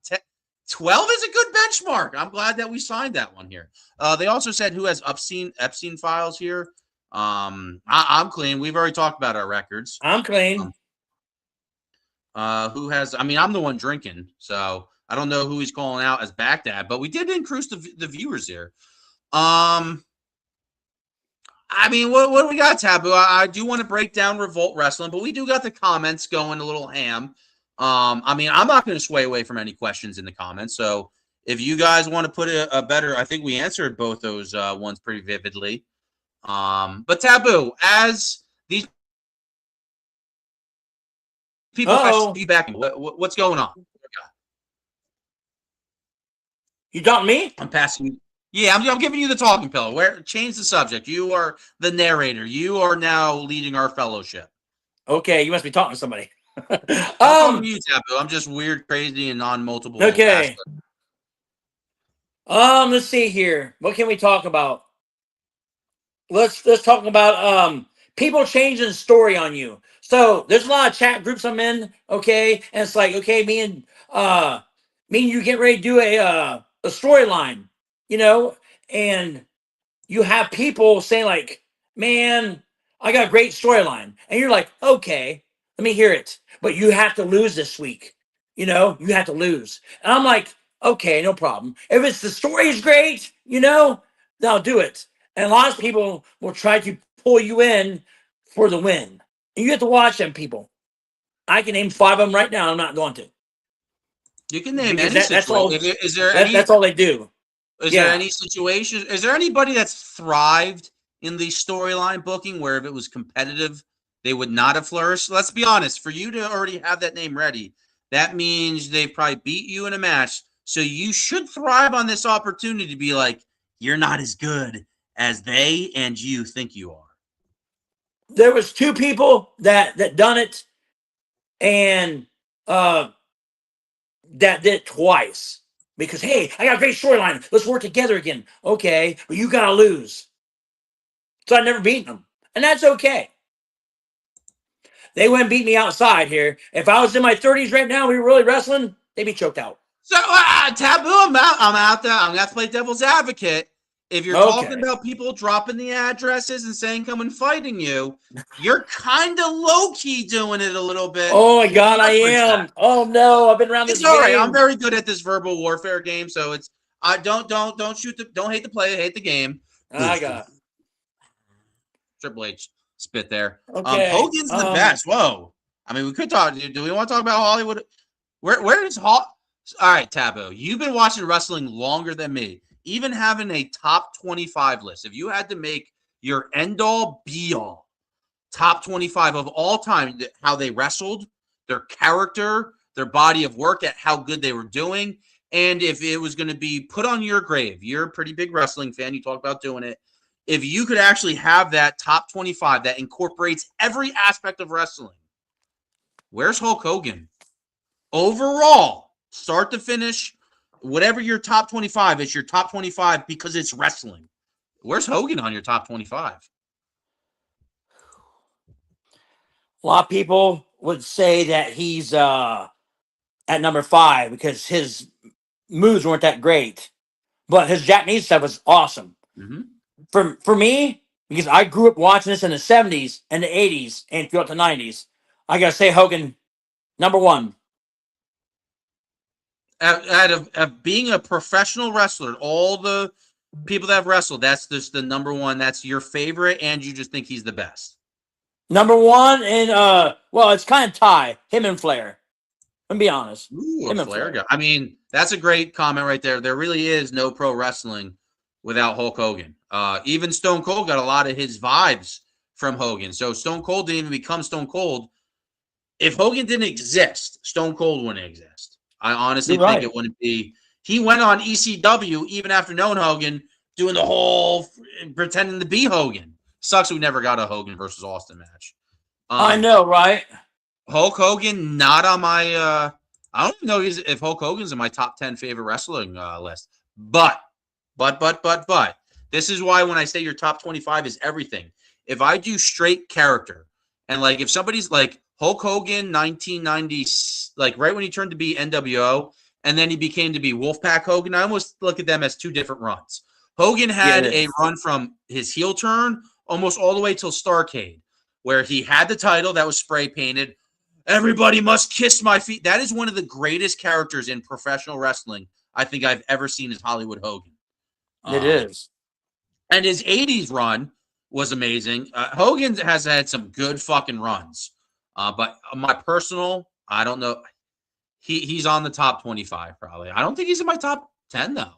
12 is a good benchmark. I'm glad that we signed that one here. They also said who has Epstein files here. I'm clean. We've already talked about our records. I'm clean. Who has? I mean, I'm the one drinking, so I don't know who he's calling out as Baghdad, but we did increase the viewers here. I mean, what do we got, Taboo? I do want to break down Revolt Wrestling, but we do got the comments going a little ham. I mean, I'm not going to sway away from any questions in the comments. So if you guys want to put a better, I think we answered both those ones pretty vividly. But Taboo, as these people feedback, what's going on? You talking to me? I'm passing you. Yeah, I'm giving you the talking pillow. Change the subject. You are the narrator. You are now leading our fellowship. Okay, you must be talking to somebody. I'm you, Taboo. I'm just weird, crazy, and on multiple. Okay. Let's see here. What can we talk about? Let's talk about people changing the story on you. So there's a lot of chat groups I'm in, okay, and it's like, okay, me and you get ready to do a storyline, and you have people saying like, man, I got a great storyline, and you're like, okay, let me hear it, but you have to lose this week, you have to lose, and I'm like, okay, no problem. If it's the story is great, then I'll do it. And a lot of people will try to pull you in for the win. And you have to watch them people. I can name 5 of them right now. I'm not going to. You can name because any that's all. That's all they do. Is there any situation? Is there anybody that's thrived in the storyline booking where if it was competitive, they would not have flourished? Let's be honest. For you to already have that name ready, that means they probably beat you in a match. So you should thrive on this opportunity to be like, you're not as good as they and you think you are. There was 2 people that done it, and that did it twice. Because, hey, I got a great storyline. Let's work together again. Okay, but you got to lose. So I never beat them. And that's okay. They wouldn't beat me outside here. If I was in my 30s right now, we were really wrestling, they'd be choked out. So, Taboo, I'm out there. I'm going to have to play devil's advocate. If you're talking about people dropping the addresses and saying come and fighting you, you're kind of low-key doing it a little bit. Oh, my God, I am. That. Oh, no, I've been around this game. All right. I'm very good at this verbal warfare game, so it's don't hate the play, hate the game. I got it. Triple H spit there. Okay. Hogan's the best. Whoa. I mean, we could talk. Do we want to talk about Hollywood? Where is All right, Taboo. You've been watching wrestling longer than me. Even having a top 25 list, if you had to make your end-all, be-all top 25 of all time, how they wrestled, their character, their body of work, at how good they were doing. And if it was going to be put on your grave, you're a pretty big wrestling fan. You talk about doing it. If you could actually have that top 25 that incorporates every aspect of wrestling, where's Hulk Hogan? Overall, start to finish, whatever your top 25 is, your top 25 because it's wrestling. Where's Hogan on your top 25? A lot of people would say that he's at number 5 because his moves weren't that great, but his Japanese stuff was awesome. Mm-hmm. For me, because I grew up watching this in the 70s and the 80s and throughout the 90s, I gotta say Hogan, number 1. Out of being a professional wrestler, all the people that have wrestled, that's just the number 1. That's your favorite, and you just think he's the best. Number 1, and well, it's kind of tie him and Flair. Let me be honest. Ooh, him a and Flair Flair. guy. I mean, that's a great comment right there. There really is no pro wrestling without Hulk Hogan. Even Stone Cold got a lot of his vibes from Hogan. So Stone Cold didn't even become Stone Cold. If Hogan didn't exist, Stone Cold wouldn't exist. I honestly think it wouldn't be. He went on ECW even after knowing Hogan, doing the whole pretending to be Hogan. Sucks we never got a Hogan versus Austin match. I know, right? Hulk Hogan, not on my. I don't even know if Hulk Hogan's in my top 10 favorite wrestling list. But, this is why when I say your top 25 is everything. If I do straight character, and like if somebody's like Hulk Hogan, 1990, like right when he turned to be NWO, and then he became to be Wolfpack Hogan, I almost look at them as 2 different runs. Hogan had a run from his heel turn almost all the way till Starrcade, where he had the title that was spray painted. Everybody must kiss my feet. That is one of the greatest characters in professional wrestling I think I've ever seen is Hollywood Hogan. It is. And his 80s run was amazing. Hogan has had some good fucking runs. But my personal, I don't know. He's on the top 25 probably. I don't think he's in my top 10 though.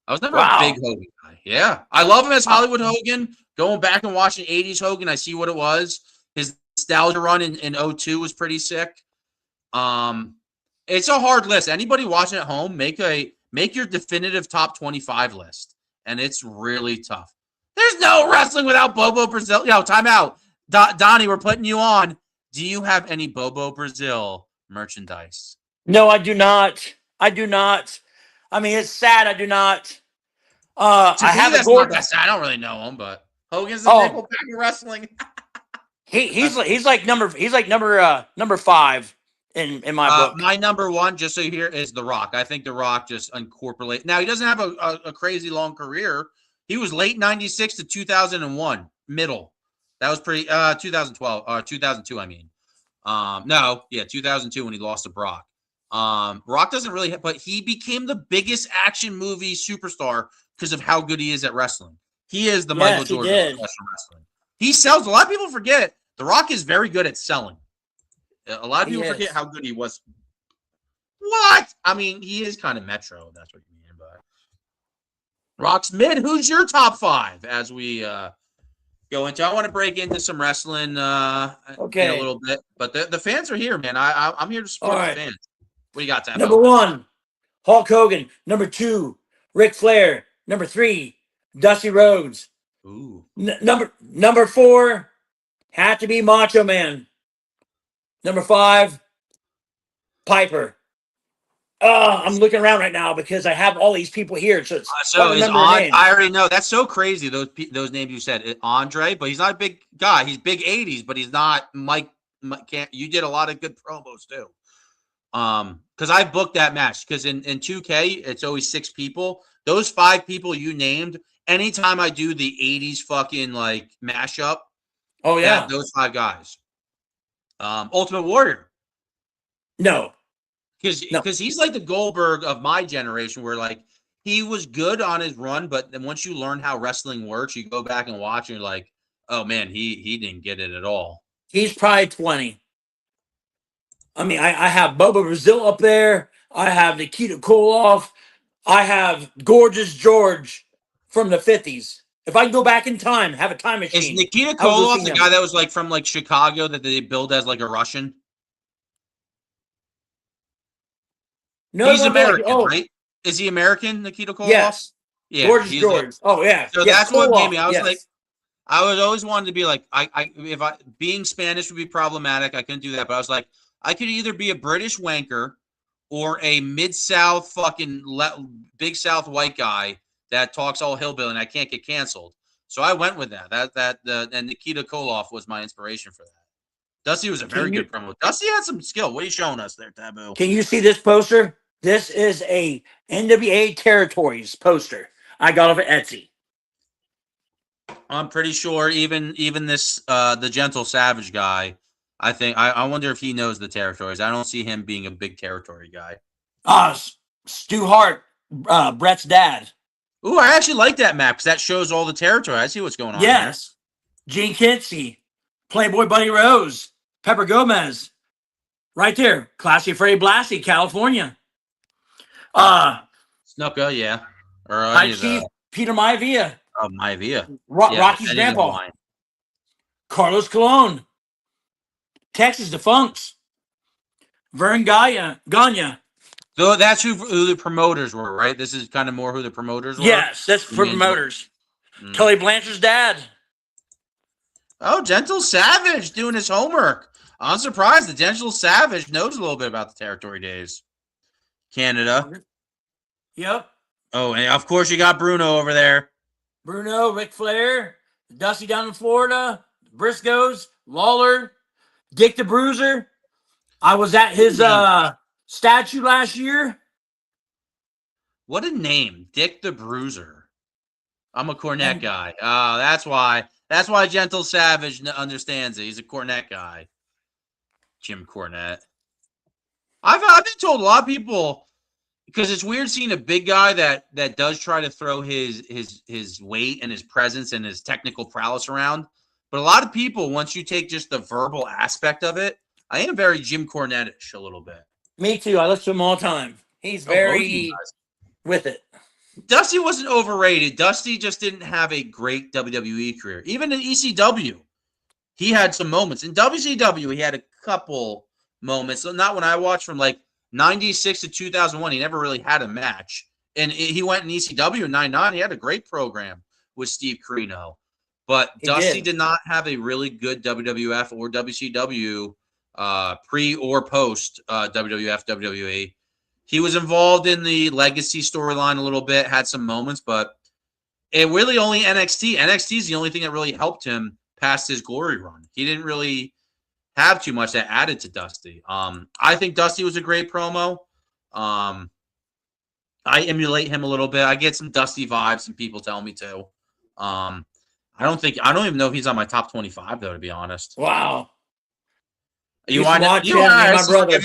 I was never a big Hogan guy. Yeah. I love him as Hollywood Hogan. Going back and watching 80s Hogan, I see what it was. His nostalgia run in 02 was pretty sick. It's a hard list. Anybody watching at home, make your definitive top 25 list. And it's really tough. There's no wrestling without Bobo Brazil. Time out. Donnie, we're putting you on. Do you have any Bobo Brazil merchandise? No, I do not. I mean, it's sad. I do not. I have a Gordon. I don't really know him, but Hogan's the Nickelback of wrestling. he's like number 5 in my book. My number 1, just so you hear, is The Rock. I think The Rock just incorporates. Now he doesn't have a crazy long career. He was late 96 to 2001, middle. That was pretty 2012 or 2002. I mean, 2002 when he lost to Brock. Rock doesn't really, but he became the biggest action movie superstar because of how good he is at wrestling. He is the Michael Jordan of professional wrestling. He sells. A lot of people forget The Rock is very good at selling. A lot of people forget how good he was. What? I mean, he is kind of Metro. If that's what you mean. But Rock's mid. Who's your top 5 as we go into? I want to break into some wrestling in a little bit. But the fans are here, man. I'm here to support the fans. What do you got, Taboo? Number 1, Hulk Hogan. Number 2, Ric Flair. Number 3, Dusty Rhodes. Ooh. Number 4 had to be Macho Man. Number 5, Piper. I'm looking around right now because I have all these people here. So is I already know. That's so crazy. Those names you said. Andre, but he's not a big guy. He's big 80s, but he's not Mike. You did a lot of good promos too. Because I booked that match because in 2K it's always 6 people. Those 5 people you named. Anytime I do the 80s fucking like mashup, those 5 guys. Ultimate Warrior. No. Because he's like the Goldberg of my generation, where like he was good on his run, but then once you learn how wrestling works, you go back and watch and you're like, oh man, he didn't get it at all. He's probably 20. I mean, I have Bobo Brazil up there. I have Nikita Koloff. I have Gorgeous George from the 50s. If I can go back in time, have a time machine. Is Nikita Koloff the guy that was like from like Chicago that they billed as like a Russian? No, He's no, no, like, American, right? Is he American, Nikita Koloff? yes. Yeah, Gorgeous he's George. Oh yeah. so Yeah, that's what made me. I was yes. like, I was always wanted to be like, if I being Spanish would be problematic. I couldn't do that, but I was like, I could either be a British wanker or a mid-South fucking big South white guy that talks all hillbilly and I can't get canceled. So I went with that. And Nikita Koloff was my inspiration for that. Dusty was a very good promo. Dusty had some skill. What are you showing us there, Taboo? Can you see this poster? This is a NWA Territories poster I got off of Etsy. I'm pretty sure even this the Gentle Savage guy, I wonder if he knows the territories. I don't see him being a big territory guy. Stu Hart, Brett's dad. Ooh, I actually like that map because that shows all the territory. I see what's going on. Yes. Gene Kinsey, Playboy Buddy Rose, Pepper Gomez. Right there. Classy Freddy Blassie, California. Snuka, yeah. Or High Chief Peter Maivia. Oh, Maivia. Rocky's grandpa. Carlos Colon. Texas Defunks. Vern Gagne. So that's who the promoters were, right? This is kind of more who the promoters were? Yes, that's for promoters. Tully Blanchard's dad. Oh, Gentle Savage doing his homework. I'm surprised the Gentle Savage knows a little bit about the territory days. Canada. Yep. Oh, and of course you got Bruno over there. Bruno, Ric Flair, Dusty down in Florida, Briscoes, Lawler, Dick the Bruiser. I was at his statue last year. What a name, Dick the Bruiser. I'm a Cornette guy. Oh, that's why. That's why Gentle Savage understands it. He's a Cornette guy. Jim Cornette. I've been told a lot of people, because it's weird seeing a big guy that does try to throw his weight and his presence and his technical prowess around. But a lot of people, once you take just the verbal aspect of it, I am very Jim Cornette-ish a little bit. Me too. I listen to him all the time. He's very with it. Dusty wasn't overrated. Dusty just didn't have a great WWE career. Even in ECW, he had some moments. In WCW, he had a couple moments. So not when I watched from like 96 to 2001. He never really had a match. And he went in ECW in 99. He had a great program with Steve Corino. But Dusty did not have a really good WWF or WCW pre or post WWF, WWE. He was involved in the legacy storyline a little bit, had some moments, but it really only NXT. NXT is the only thing that really helped him past his glory run. He didn't really have too much that added to Dusty. I think Dusty was a great promo. I emulate him a little bit. I get some Dusty vibes. Some people tell me to. I don't even know if he's on my top 25 though, to be honest. Wow. You want my brother.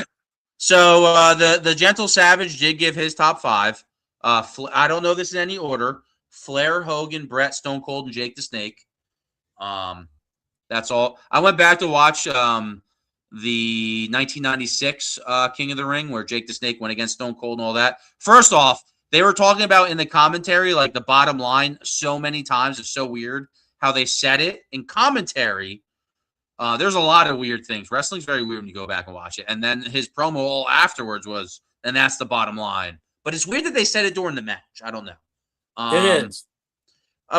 So the Gentle Savage did give his top 5. I don't know if this is any order. Flair, Hogan, Brett, Stone Cold, and Jake the Snake. That's all. I went back to watch the 1996 King of the Ring where Jake the Snake went against Stone Cold and all that. First off, they were talking about in the commentary, like the bottom line so many times. It's so weird how they said it in commentary. There's a lot of weird things. Wrestling's very weird when you go back and watch it. And then his promo all afterwards was, and that's the bottom line. But it's weird that they said it during the match. I don't know. It is.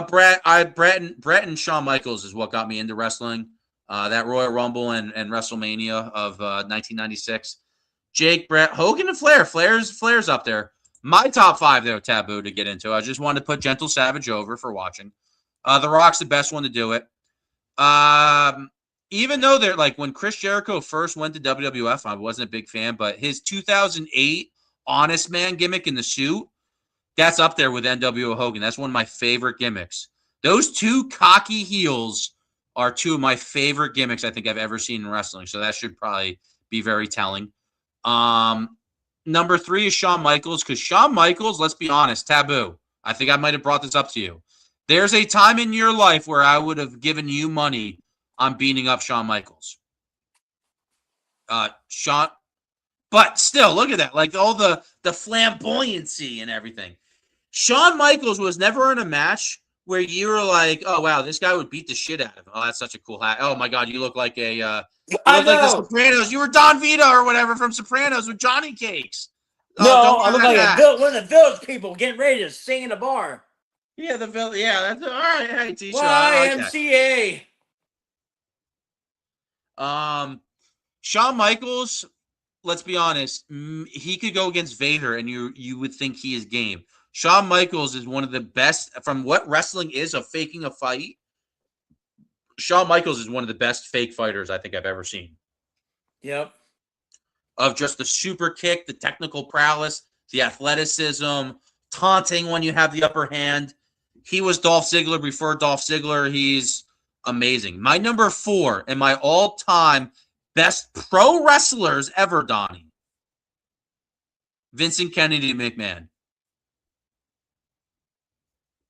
Brett and Shawn Michaels is what got me into wrestling. That Royal Rumble and WrestleMania of 1996. Jake, Brett, Hogan, and Flair. Flair's up there. My top 5, though, Taboo, to get into. I just wanted to put Gentle Savage over for watching. The Rock's the best one to do it. Even though they're like when Chris Jericho first went to WWF, I wasn't a big fan, but his 2008 Honest Man gimmick in the suit, that's up there with NWO Hogan. That's one of my favorite gimmicks. Those two cocky heels are two of my favorite gimmicks I think I've ever seen in wrestling. So that should probably be very telling. Number 3 is Shawn Michaels, because Shawn Michaels, let's be honest, Taboo. I think I might have brought this up to you. There's a time in your life where I would have given you money on beating up Shawn Michaels. But still, look at that. Like all the flamboyancy and everything. Shawn Michaels was never in a match where you were like, oh, wow, this guy would beat the shit out of him. Oh, that's such a cool hat. Oh, my God, you look like like the Sopranos. You were Don Vito or whatever from Sopranos with Johnny Cakes. No, don't I wear look that like hat. one of the village people getting ready to sing in a bar. Yeah, yeah, that's all right. Hey, T-shirt, I like that. YMCA. Shawn Michaels, let's be honest, he could go against Vader and you would think he is game. Shawn Michaels is one of the best from what wrestling is of faking a fight. Shawn Michaels is one of the best fake fighters I think I've ever seen. Yep. Of just the super kick, the technical prowess, the athleticism, taunting when you have the upper hand. He was Dolph Ziggler before Dolph Ziggler. He's amazing. My number 4 and my all-time best pro wrestlers ever, Donnie. Vincent Kennedy McMahon.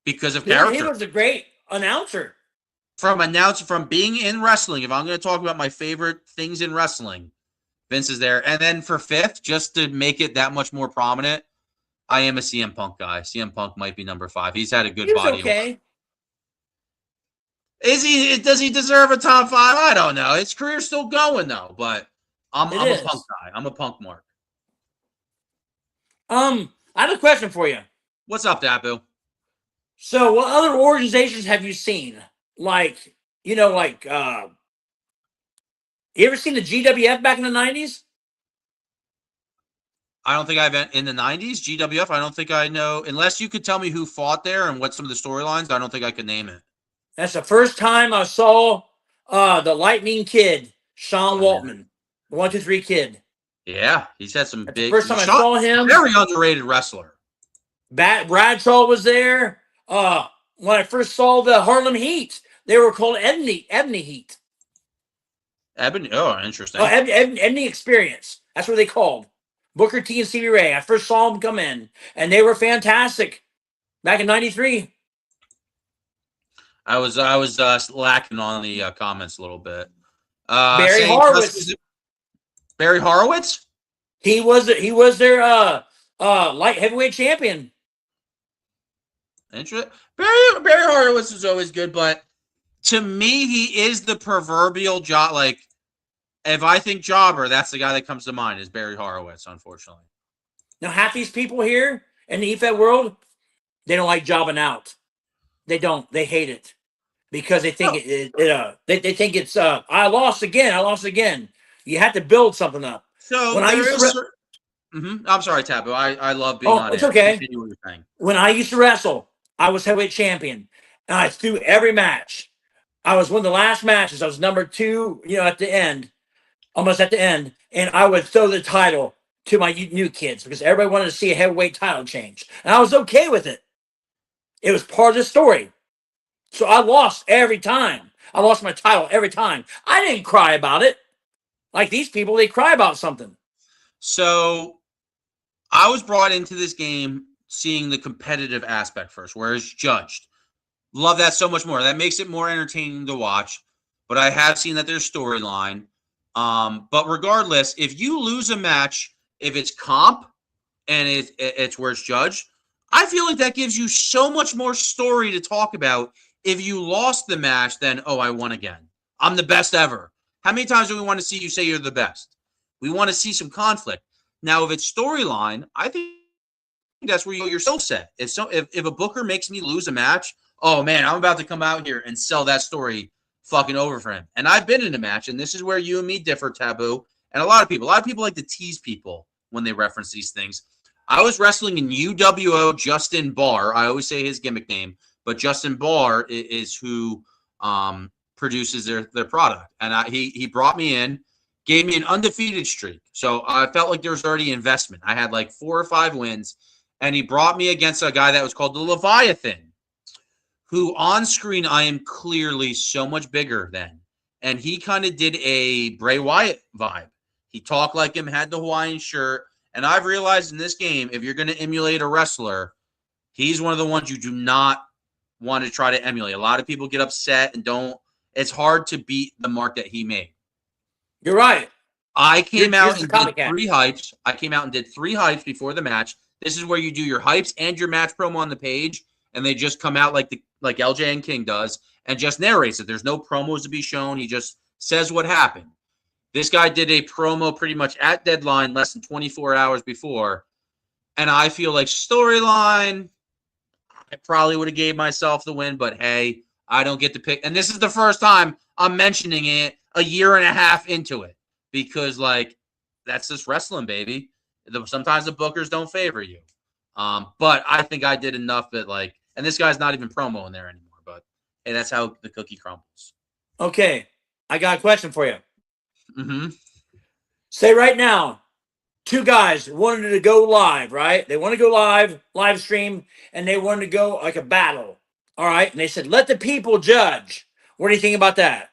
Because of character. He was a great announcer. From being in wrestling, if I'm going to talk about my favorite things in wrestling, Vince is there. And then for 5th, just to make it that much more prominent, I am a CM Punk guy. CM Punk might be number 5. He's had a good body. Okay. Does he deserve a top 5? I don't know. His career's still going though, but I'm a Punk guy. I'm a Punk mark. I have a question for you. What's up, Dabu? So what other organizations have you seen? Like, you ever seen the GWF back in the 90s? I don't think I've been in the 90s. GWF, I don't think I know. Unless you could tell me who fought there and what some of the storylines, I don't think I could name it. That's the first time I saw the Lightning Kid, Sean Waltman. The 1, 2, 3 Kid. Yeah, he's had some big. First time I saw him. Very underrated wrestler. Bradshaw was there. When I first saw the Harlem Heat, they were called Ebony Heat. Ebony, interesting. Ebony Experience. That's what they called. Booker T and Stevie Ray. I first saw them come in, and they were fantastic back in '93. I was lacking on the comments a little bit. Barry Horowitz. Barry Horowitz. He was their light heavyweight champion. Interesting. Barry Horowitz is always good, but to me, he is the proverbial job. Like, if I think jobber, that's the guy that comes to mind is Barry Horowitz, unfortunately. Now, half these people here in the EFED world, they don't like jobbing out. They don't. They hate it because they think they think it's I lost again. You have to build something up. So when I used to I'm sorry, Taboo. I love being on it's air. okay. Continue what you're saying. When I used to wrestle, I was heavyweight champion, and I threw every match. I was one of the last matches. I was number 2, at the end, almost at the end, and I would throw the title to my new kids because everybody wanted to see a heavyweight title change, and I was okay with it. It was part of the story. So I lost every time. I lost my title every time. I didn't cry about it. Like these people, they cry about something. So I was brought into this game seeing the competitive aspect first, where it's judged. Love that so much more. That makes it more entertaining to watch. But I have seen that there's storyline. But regardless, if you lose a match, if it's comp and it's where it's judged, I feel like that gives you so much more story to talk about if you lost the match than, oh, I won again. I'm the best ever. How many times do we want to see you say you're the best? We want to see some conflict. Now, if it's storyline, I think that's where you're so set. If a booker makes me lose a match, oh, man, I'm about to come out here and sell that story fucking over for him. And I've been in a match, and this is where you and me differ, Taboo. And a lot of people like to tease people when they reference these things. I was wrestling in UWO Justin Barr. I always say his gimmick name, but Justin Barr is who produces their product. And he brought me in, gave me an undefeated streak. So I felt like there was already investment. I had like 4 or 5 wins, and he brought me against a guy that was called the Leviathan, who on screen I am clearly so much bigger than. And he kind of did a Bray Wyatt vibe. He talked like him, had the Hawaiian shirt. And I've realized in this game, if you're going to emulate a wrestler, he's one of the ones you do not want to try to emulate. A lot of people get upset and don't. It's hard to beat the mark that he made. You're right. I came out and did 3 hypes. I came out and did 3 hypes before the match. This is where you do your hypes and your match promo on the page, and they just come out like LJ and King does and just narrates it. There's no promos to be shown. He just says what happened. This guy did a promo pretty much at deadline, less than 24 hours before, And I feel like storyline, I probably would have gave myself the win, but hey, I don't get to pick. And this is the first time I'm mentioning it a year and a half into it because, like, that's just wrestling, baby. Sometimes the bookers don't favor you. But I think I did enough that, like, and this guy's not even promo in there anymore. But hey, that's how the cookie crumbles. Okay, I got a question for you. Mm-hmm. Say right now, two guys wanted to go live, right? They want to go live stream, and they wanted to go like a battle. All right. And they said, let the people judge. What do you think about that?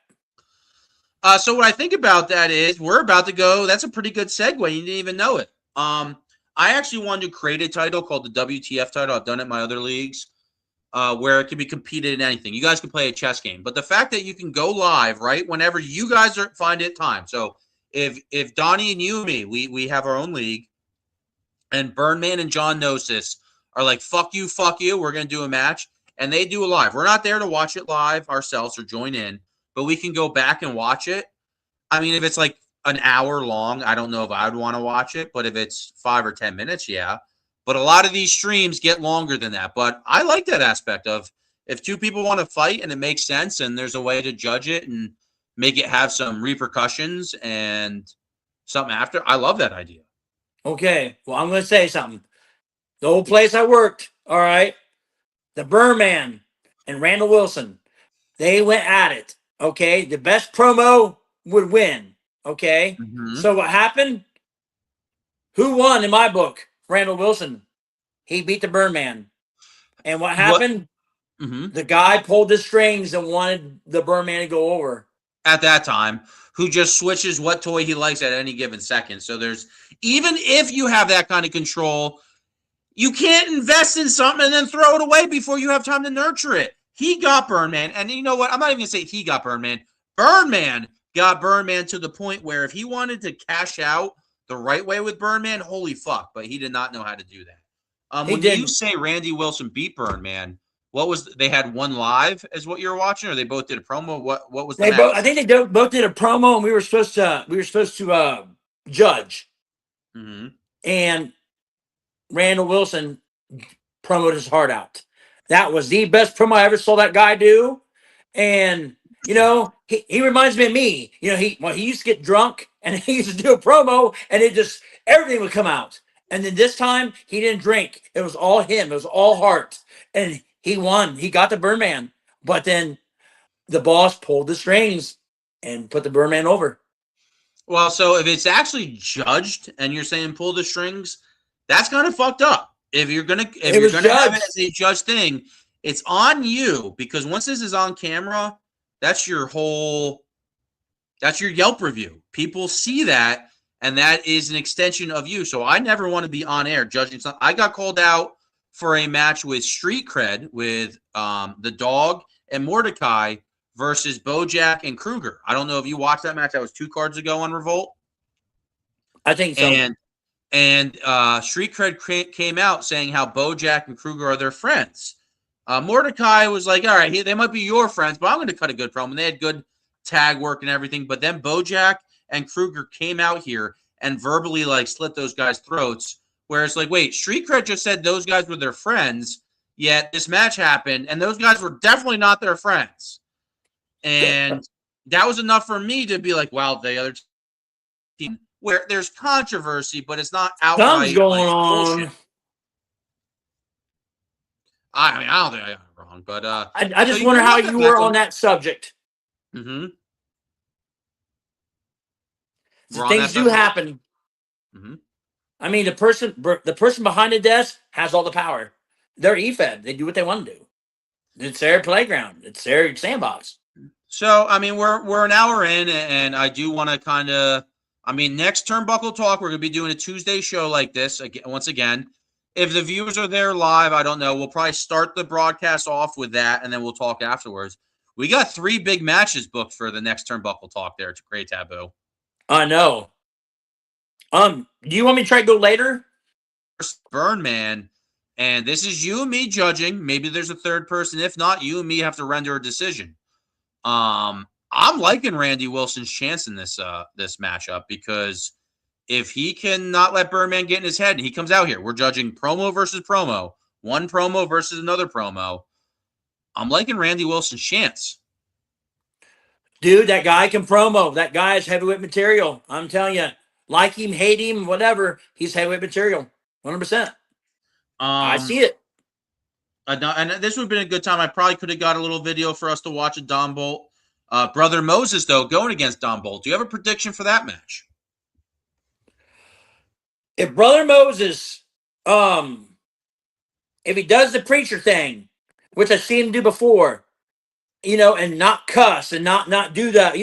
So what I think about that is we're about to go. That's a pretty good segue. You didn't even know it. I actually wanted to create a title called the WTF title. I've done it in my other leagues where it can be competed in anything. You guys can play a chess game. But the fact that you can go live, right, whenever you guys find it time. So if Donnie and you and me, we have our own league, and Burnman and John Gnosis are like, fuck you, we're going to do a match, and they do a live. We're not there to watch it live ourselves or join in, but we can go back and watch it. I mean, if it's like an hour long, I don't know if I would want to watch it, but if it's 5 or 10 minutes, yeah. But a lot of these streams get longer than that. But I like that aspect of if two people want to fight and it makes sense and there's a way to judge it and make it have some repercussions and something after, I love that idea. Okay. Well, I'm going to say something. The old place I worked, all right, the Burman and Randall Wilson, they went at it. Okay. The best promo would win. Okay. Mm-hmm. So what happened? Who won in my book? Randall Wilson. He beat the Burman. And what happened? Mm-hmm. The guy pulled the strings and wanted the Burman to go over. At that time, who just switches what toy he likes at any given second. So there's, even if you have that kind of control, you can't invest in something and then throw it away before you have time to nurture it. He got Burnman, and you know what? I'm not even going to say he got Burnman. Burnman got Burnman to the point where if he wanted to cash out the right way with Burnman, holy fuck, but he did not know how to do that. When you say Randy Wilson beat Burnman, what was, they had one live is what you were watching, or they both did a promo? What was the match? I think they both did a promo, and we were supposed to judge. Mm-hmm. And Randall Wilson promoted his heart out. That was the best promo I ever saw that guy do. And you know, he reminds me of me. You know, he used to get drunk and he used to do a promo, and it just, everything would come out. And then this time he didn't drink. It was all him. It was all heart. And he won. He got the Burman. But then the boss pulled the strings and put the Burman over. Well, so if it's actually judged and you're saying pull the strings, that's kind of fucked up. If you're gonna have it as a judge thing, it's on you, because once this is on camera, that's your Yelp review. People see that, and that is an extension of you. So I never want to be on air judging something. I got called out for a match with Street Cred with the Dog and Mordecai versus Bojack and Kruger. I don't know if you watched that match. That was 2 cards ago on Revolt. I think so. And Street Cred came out saying how Bojack and Kruger are their friends. Mordecai was like, all right, they might be your friends, but I'm going to cut a good promo. And they had good tag work and everything. But then Bojack and Kruger came out here and verbally like slit those guys' throats. Where it's like, wait, Street Cred just said those guys were their friends, yet this match happened, and those guys were definitely not their friends. And that was enough for me to be like, wow, the other team, where there's controversy, but it's not outright. Something's going on. Bullshit. I mean, I don't think I got it wrong, but I just wonder how you were on that subject. Mm-hmm. Things do happen. Mm-hmm. I mean, the person behind the desk has all the power. They're efed. They do what they want to do. It's their playground. It's their sandbox. So, I mean, we're an hour in, and I do want to kind of, I mean, next Turnbuckle Talk, we're going to be doing a Tuesday show like this once again. If the viewers are there live, I don't know. We'll probably start the broadcast off with that, and then we'll talk afterwards. We got 3 big matches booked for the next Turnbuckle Talk there. It's a great taboo. I know. Do you want me to try to go later? Burnman, and this is you and me judging. Maybe there's a third person. If not, you and me have to render a decision. I'm liking Randy Wilson's chance in this matchup because if he can not let Birdman get in his head and he comes out here, we're judging promo versus promo, one promo versus another promo. I'm liking Randy Wilson's chance. Dude, that guy can promo. That guy is heavyweight material. I'm telling you. Like him, hate him, whatever. He's heavyweight material. 100%. I see it. And this would have been a good time. I probably could have got a little video for us to watch of Don Bolt. Brother Moses, though, going against Don Bolt. Do you have a prediction for that match? If Brother Moses, if he does the preacher thing, which I've seen him do before, and not cuss and not do that,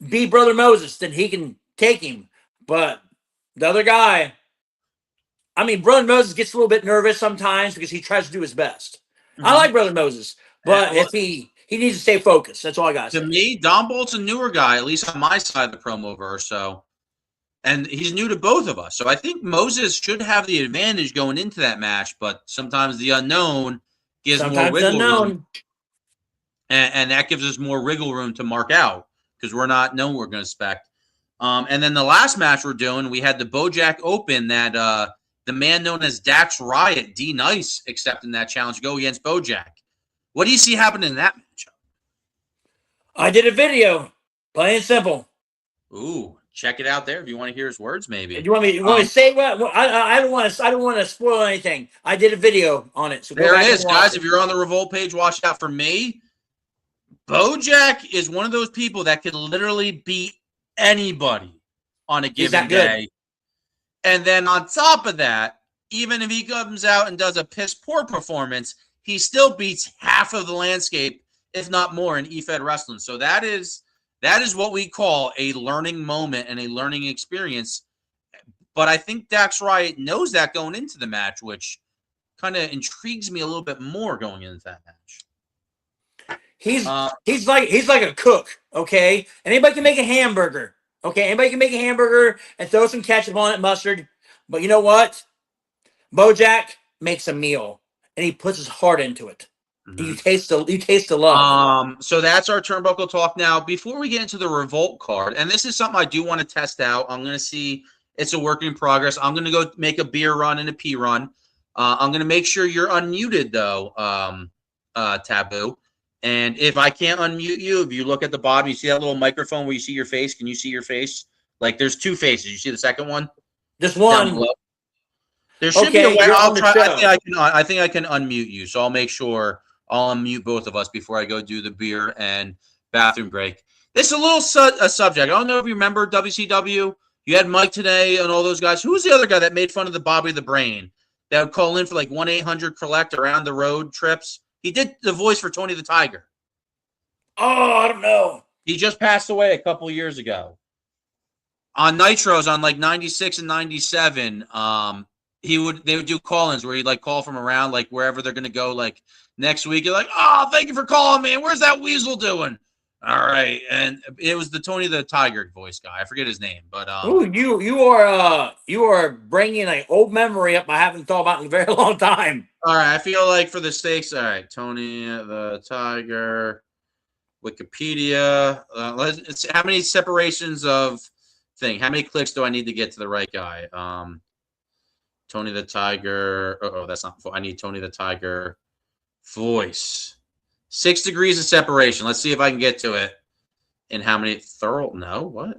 be Brother Moses, then he can take him. But the other guy, Brother Moses gets a little bit nervous sometimes because he tries to do his best. Mm-hmm. I like Brother Moses, but if he needs to stay focused. That's all I got to say. To me, Don Bolt's a newer guy, at least on my side of the promo verse. And he's new to both of us. So I think Moses should have the advantage going into that match, but sometimes the unknown gives more wiggle room. And that gives us more wiggle room to mark out because we're not knowing what we're going to expect. And then the last match we're doing, we had the Bojack Open that the man known as Dax Riot, D Nice, accepting that challenge to go against Bojack. What do you see happening in that matchup? I did a video, plain and simple. Ooh, check it out there if you want to hear his words. Maybe. Do you want me to say what? I don't want to spoil anything. I did a video on it. So there it is, guys. If you're on the Revolt page, watch out for me. Bojack is one of those people that could literally beat anybody on a given day. And then on top of that, even if he comes out and does a piss poor performance, he still beats half of the landscape, if not more, in efed wrestling. So that is what we call a learning moment and a learning experience. But I think Dax Riot knows that going into the match, which kind of intrigues me a little bit more going into that match. He's like a cook, okay? Anybody can make a hamburger, okay? Anybody can make a hamburger and throw some ketchup on it, mustard. But you know what? Bojack makes a meal, and he puts his heart into it. Mm-hmm. You taste the love. So that's our Turnbuckle Talk. Now, before we get into the Revolt card, and this is something I do want to test out. I'm going to see. It's a work in progress. I'm going to go make a beer run and a pee run. I'm going to make sure you're unmuted, though, Taboo. And if I can't unmute you, if you look at the bottom, you see that little microphone where you see your face. Can you see your face? Like there's two faces. You see the second one? Just one. There should be a way. I'll try. I think I can unmute you. So I'll make sure I'll unmute both of us before I go do the beer and bathroom break. This is a little subject. I don't know if you remember WCW. You had Mike today and all those guys. Who was the other guy that made fun of the Bobby the Brain that would call in for like 1-800-collect around the road trips? He did the voice for Tony the Tiger. Oh, I don't know. He just passed away a couple of years ago. On Nitros, on like 96 and 97, they would do call-ins where he'd like call from around like wherever they're gonna go like next week. You're like, oh, thank you for calling, man. Where's that weasel doing? All right, and it was the Tony the Tiger voice guy. I forget his name, but you are bringing an old memory up I haven't thought about in a very long time. All right, I feel like for the stakes, all right, Tony the Tiger, Wikipedia. Let's how many separations of thing? How many clicks do I need to get to the right guy? Tony the Tiger. Oh, that's not. I need Tony the Tiger voice. 6 degrees of separation. Let's see if I can get to it. And how many thorough? No, what?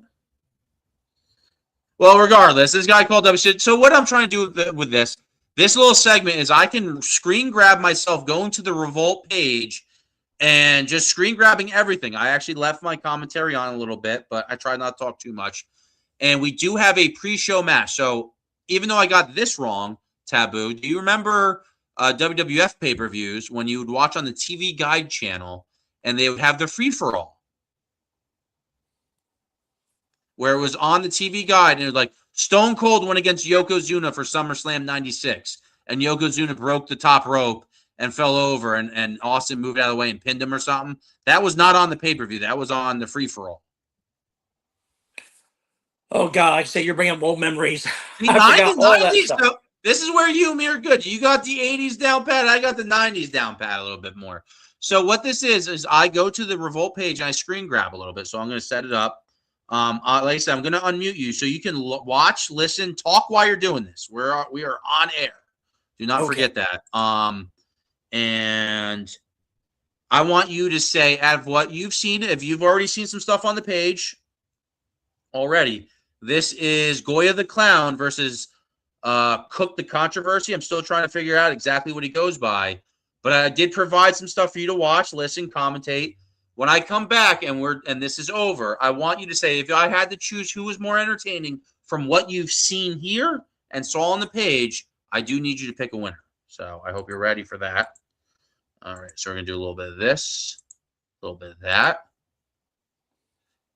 Well, regardless, this guy called up. So what I'm trying to do with this little segment is I can screen grab myself going to the Revolt page and just screen grabbing everything. I actually left my commentary on a little bit, but I tried not to talk too much. And we do have a pre-show match. So even though I got this wrong, Taboo, do you remember WWF pay-per-views when you would watch on the TV Guide channel and they would have the free-for-all where it was on the TV Guide and it was like Stone Cold went against Yokozuna for SummerSlam 96 and Yokozuna broke the top rope and fell over and Austin moved out of the way and pinned him or something. That was not on the pay-per-view. That was on the free-for-all. Oh, God, like I say, you're bringing up old memories. I forgot all that stuff. So this is where you and me are good. You got the 80s down pat. I got the 90s down pat a little bit more. So what this is I go to the Revolt page and I screen grab a little bit. So I'm going to set it up. Like I said, I'm going to unmute you so you can watch, listen, talk while you're doing this. We are on air. Do not forget that. And I want you to say, out of what you've seen, if you've already seen some stuff on the page already, this is Goya the Clown versus Cook the Controversy. I'm still trying to figure out exactly what he goes by, but I did provide some stuff for you to watch, listen, commentate. When I come back and this is over, I want you to say, if I had to choose who was more entertaining from what you've seen here and saw on the page, I do need you to pick a winner. So I hope you're ready for that. All right, so we're going to do a little bit of this, a little bit of that.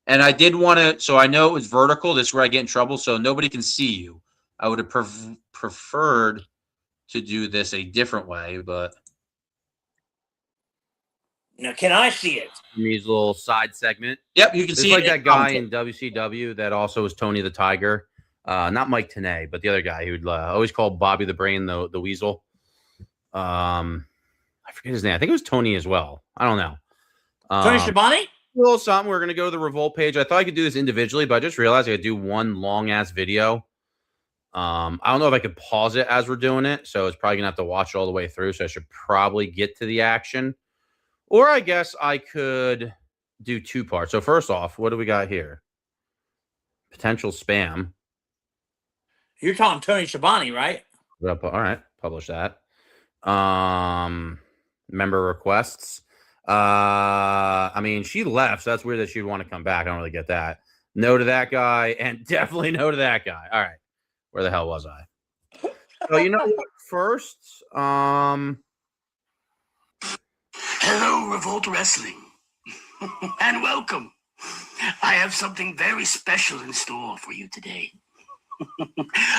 And I did want to, so I know it was vertical. This is where I get in trouble, so nobody can see you. I would have preferred to do this a different way, but. Now, can I see it? Me's little side segment. Yep, you can see like it. that guy in WCW that also was Tony the Tiger. Not Mike Tenay, but the other guy who would always call Bobby the Brain the Weasel. I forget his name. I think it was Tony as well. I don't know. Tony Schiavone? A little something. We're going to go to the Revolt page. I thought I could do this individually, but I just realized I could do one long-ass video. I don't know if I could pause it as we're doing it, so it's probably going to have to watch it all the way through, so I should probably get to the action. Or I guess I could do two parts. So first off, what do we got here? Potential spam. You're talking Tony Schiavone, right? All right, publish that. Member requests. I mean, she left, so that's weird that she'd want to come back. I don't really get that. No to that guy, and definitely no to that guy. All right. Where the hell was I? So you know what? First, hello, Revolt Wrestling, and welcome. I have something very special in store for you today.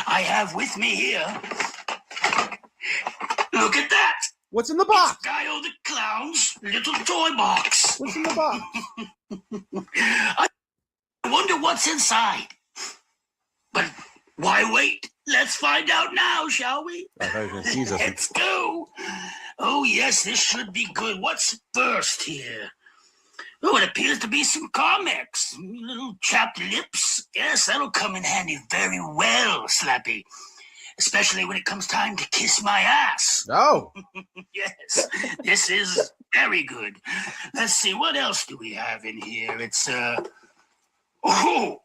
I have with me here. Look at that! what's in the box? It's Guyo the Clown's little toy box. What's in the box? I wonder what's inside. But why wait? Let's find out now, shall we? Let's go. Oh, yes, this should be good. What's first here? Oh, it appears to be some comics. Little chapped lips. Yes, that'll come in handy very well, Slappy. Especially when it comes time to kiss my ass. Oh. Yes, this is very good. Let's see, what else do we have in here? It's, oh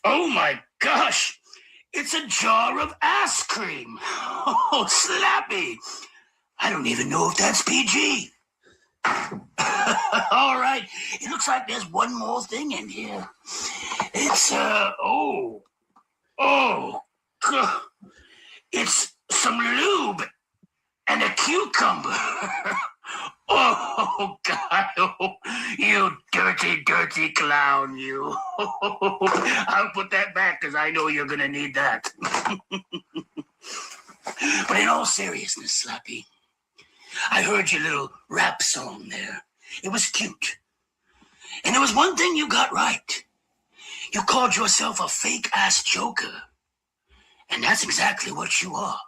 my gosh. It's a jar of ass cream. Oh, Slappy. I don't even know if that's PG. All right. It looks like there's one more thing in here. It's, it's some lube and a cucumber. Oh, God. Oh, you dirty, dirty clown, you. I'll put that back because I know you're going to need that. But in all seriousness, Slappy, I heard your little rap song there. It was cute. And there was one thing you got right. You called yourself a fake-ass joker. And that's exactly what you are.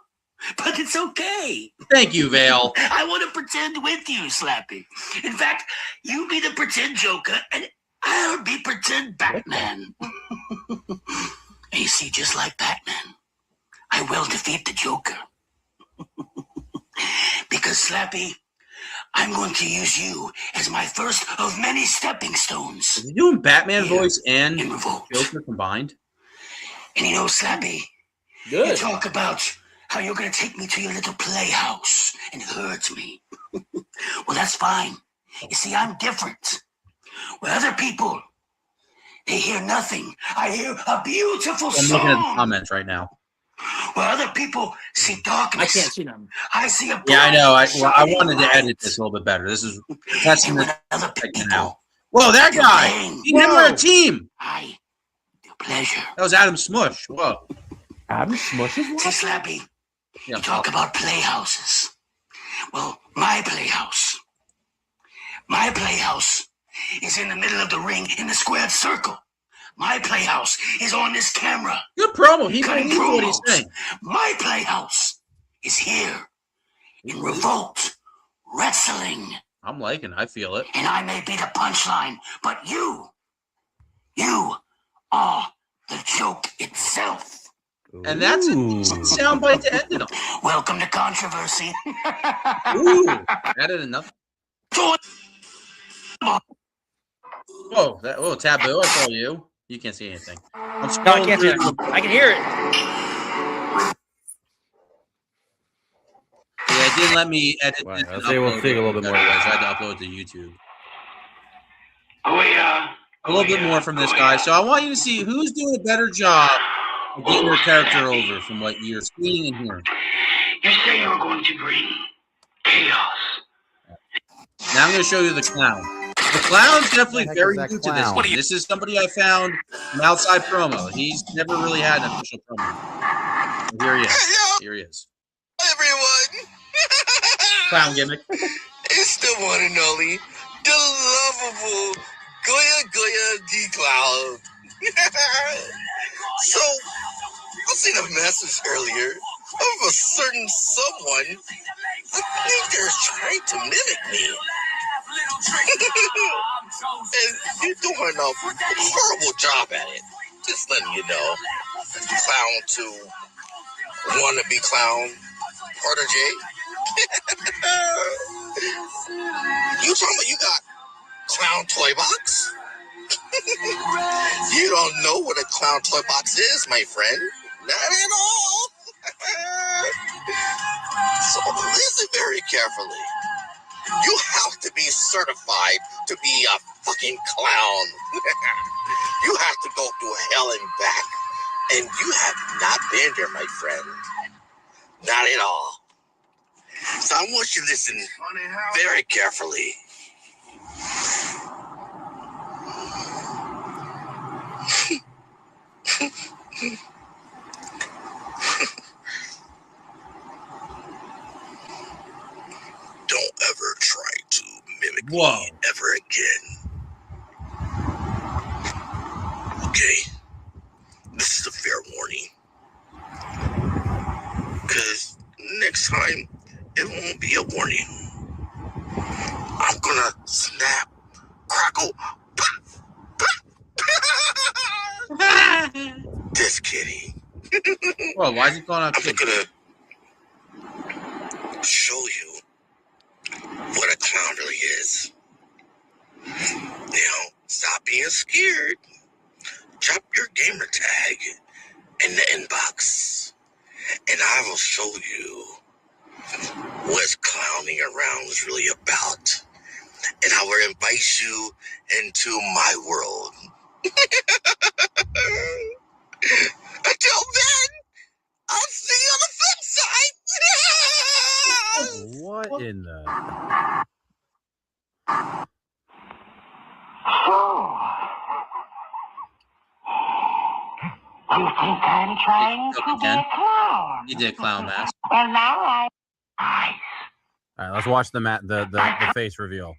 But it's okay. Thank you, Vale. I want to pretend with you, Slappy. In fact, you be the pretend Joker, and I'll be pretend Batman. And you see, just like Batman, I will defeat the Joker. Because, Slappy, I'm going to use you as my first of many stepping stones. Is he doing Batman Here voice and in Revolt. Joker combined? And you know, Slappy, Good. you talk about how you're going to take me to your little playhouse and hurt me. Well, that's fine. You see, I'm different. Where other people, they hear nothing. I hear a beautiful I'm song. looking at the comments right now. Where other people see darkness. I can't see them. I see a Yeah, I know. I shining wanted to light. edit this a little bit better. This is that's And the when other people, now. Whoa, that you're guy! playing, He and him were a team. I do pleasure. That was Adam Smush. Whoa. Adam Smushes? See, Slappy, Yeah. you talk about playhouses. Well, my playhouse is in the middle of the ring in the squared circle. My playhouse is on this camera. Good promo. He Cutting believes what he's promos. saying. My playhouse is here in Revolt Wrestling. I'm liking it. I feel it. And I may be the punchline, but you You are the joke itself. And that's a Ooh. decent soundbite to end it on. Welcome to controversy. Ooh, added another. Join- Whoa, Taboo, I saw you. You can't see anything. I'm No, I scrolling can't see through. it. I can hear it. Yeah, it didn't let me edit Right, this. I'll and say we'll upload see it a little bit more. I had to upload it to YouTube. A A little bit more from this guy. So I want you to see who's doing a better job of getting their character over from what you're seeing and hearing. You say you're going to bring chaos. Now I'm going to show you the clown. The clown's definitely What the heck very is that new to this clown? game. This is somebody I found an outside promo. He's never really had an official promo. And here he is. Here he is. Everyone, Clown gimmick. it's the one and only, the lovable Goya D Cloud. So, I seen a message earlier of a certain someone. I think they're trying to mimic me. And you're doing a horrible job at it. Just letting you know. Clown to wannabe clown protege. You talking about you got clown toy box? You don't know what a clown toy box is, my friend. Not at all. So listen very carefully. You have to be certified to be a fucking clown. You have to go through hell and back. And you have not been there, my friend. Not at all. So I want you to listen very carefully. Don't ever try to mimic me ever again. Okay? This is a fair warning. Because next time, it won't be a warning. I'm gonna snap, crackle, pop, pop. Just kidding. Well, why is he calling out I'm kids? gonna show you what a clown really is. Now, stop being scared. Drop your gamer tag in the inbox, and I will show you what clowning around is really about. And I will invite you into my world. Until then, I'll see you on the flip side. What in the? You think I'm trying Joke to be again. a clown? He did clown mask. Well, now I... All right, let's watch the face reveal.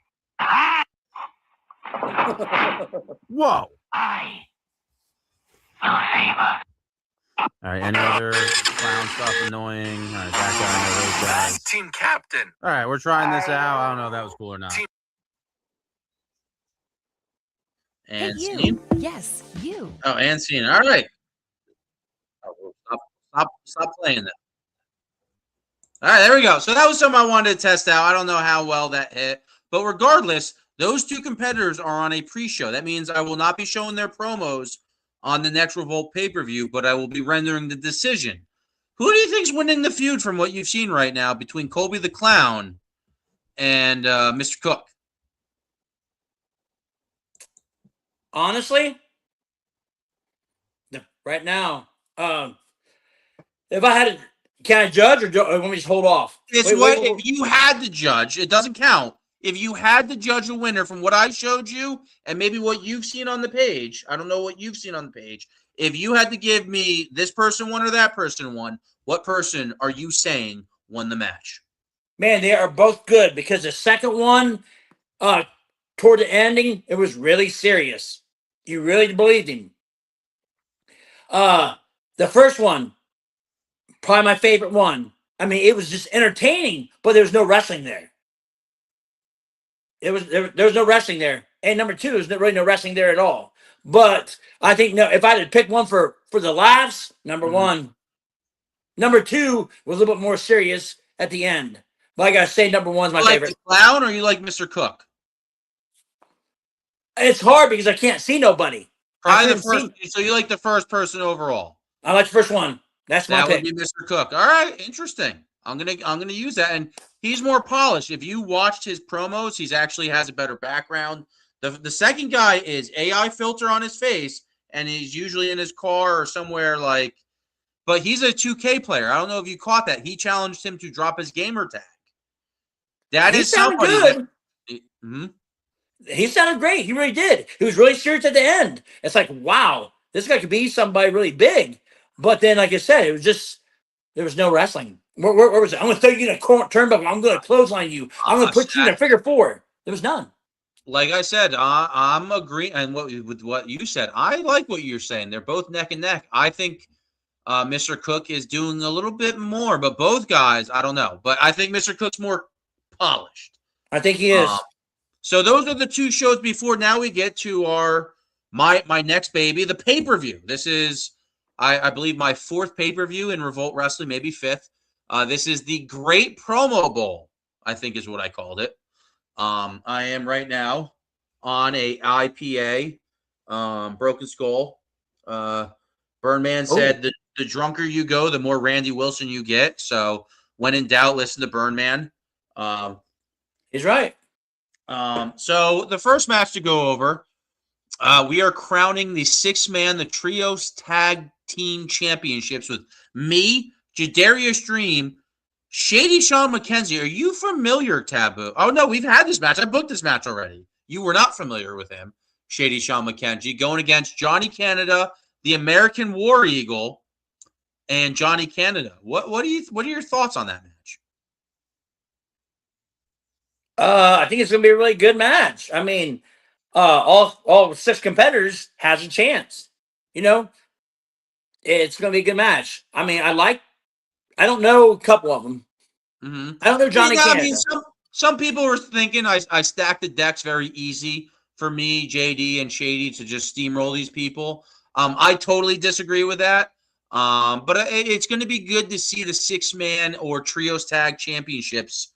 Whoa! I will save us. All right, any other clown stuff annoying? All right, that guy, I know those guys. Team captain. All right, we're trying this out. I don't know if that was cool or not. And Hey, you. scene. Yes, you. Oh, and scene. All right. Oh, well, stop playing that. All right, there we go. So that was something I wanted to test out. I don't know how well that hit, but regardless, those two competitors are on a pre-show. That means I will not be showing their promos on the next Revolt pay-per-view, but I will be rendering the decision. Who do you think's winning the feud from what you've seen right now between Colby the Clown and Mr. Cook? Honestly, right now, if I had to, can I judge or want me to just hold off? It's if you had to judge, it doesn't count. If you had to judge a winner from what I showed you and maybe what you've seen on the page, I don't know what you've seen on the page. If you had to give me this person won or that person won, what person are you saying won the match? Man, they are both good because the second one, toward the ending, it was really serious. You really believed him. The first one, probably my favorite one. I mean, it was just entertaining, but there was no wrestling there. There was no wrestling there. And number two, there's really no wrestling there at all. But I think no. If I had to pick one for the laughs, number one. Number two was a little bit more serious at the end. But I gotta say, number one's my favorite. The clown, or you like Mr. Cook? It's hard because I can't see nobody. Probably the first. So you like the first person overall? I like the first one. That's my pick. That would be Mr. Cook. All right, interesting. I'm gonna use that, and he's more polished. If you watched his promos, he's actually has a better background. The second guy is AI filter on his face, and he's usually in his car or somewhere like. But he's a 2K player. I don't know if you caught that. He challenged him to drop his gamer tag. That is somebody. Good. Mm-hmm. He sounded great. He really did. He was really serious at the end. It's like, wow, this guy could be somebody really big. But then, like I said, it was just there was no wrestling. Where was it? I'm going to throw you in a turnbuckle. I'm going to clothesline you. I'm going to put you in a figure four. There was none. Like I said, I'm agreeing, and with what you said, I like what you're saying. They're both neck and neck. I think. Mr. Cook is doing a little bit more, but both guys, I don't know. But I think Mr. Cook's more polished. I think he is. So those are the two shows before. Now we get to my next baby, the pay-per-view. This is, I believe, my fourth pay-per-view in Revolt Wrestling, maybe fifth. This is the Great Promo Bowl, I think is what I called it. I am right now on a IPA, Broken Skull. Burnman said the drunker you go, the more Randy Wilson you get. So when in doubt, listen to Burnman. He's right. So the first match to go over, we are crowning the the Trios Tag Team Championships with me, Jadarius Dream, Shady Sean McKenzie. Are you familiar, Taboo? Oh, no, we've had this match. I booked this match already. You were not familiar with him, Shady Sean McKenzie, going against Johnny Canada, the American War Eagle, and Johnny Canada. What are your thoughts on that match? I think it's going to be a really good match. I mean, all six competitors has a chance. You know, it's going to be a good match. I mean, I don't know a couple of them. Mm-hmm. I don't know Johnny Canada. I mean, some people were thinking I stacked the decks very easy for me, JD, and Shady to just steamroll these people. I totally disagree with that. But it's going to be good to see the 6-man or trios tag championships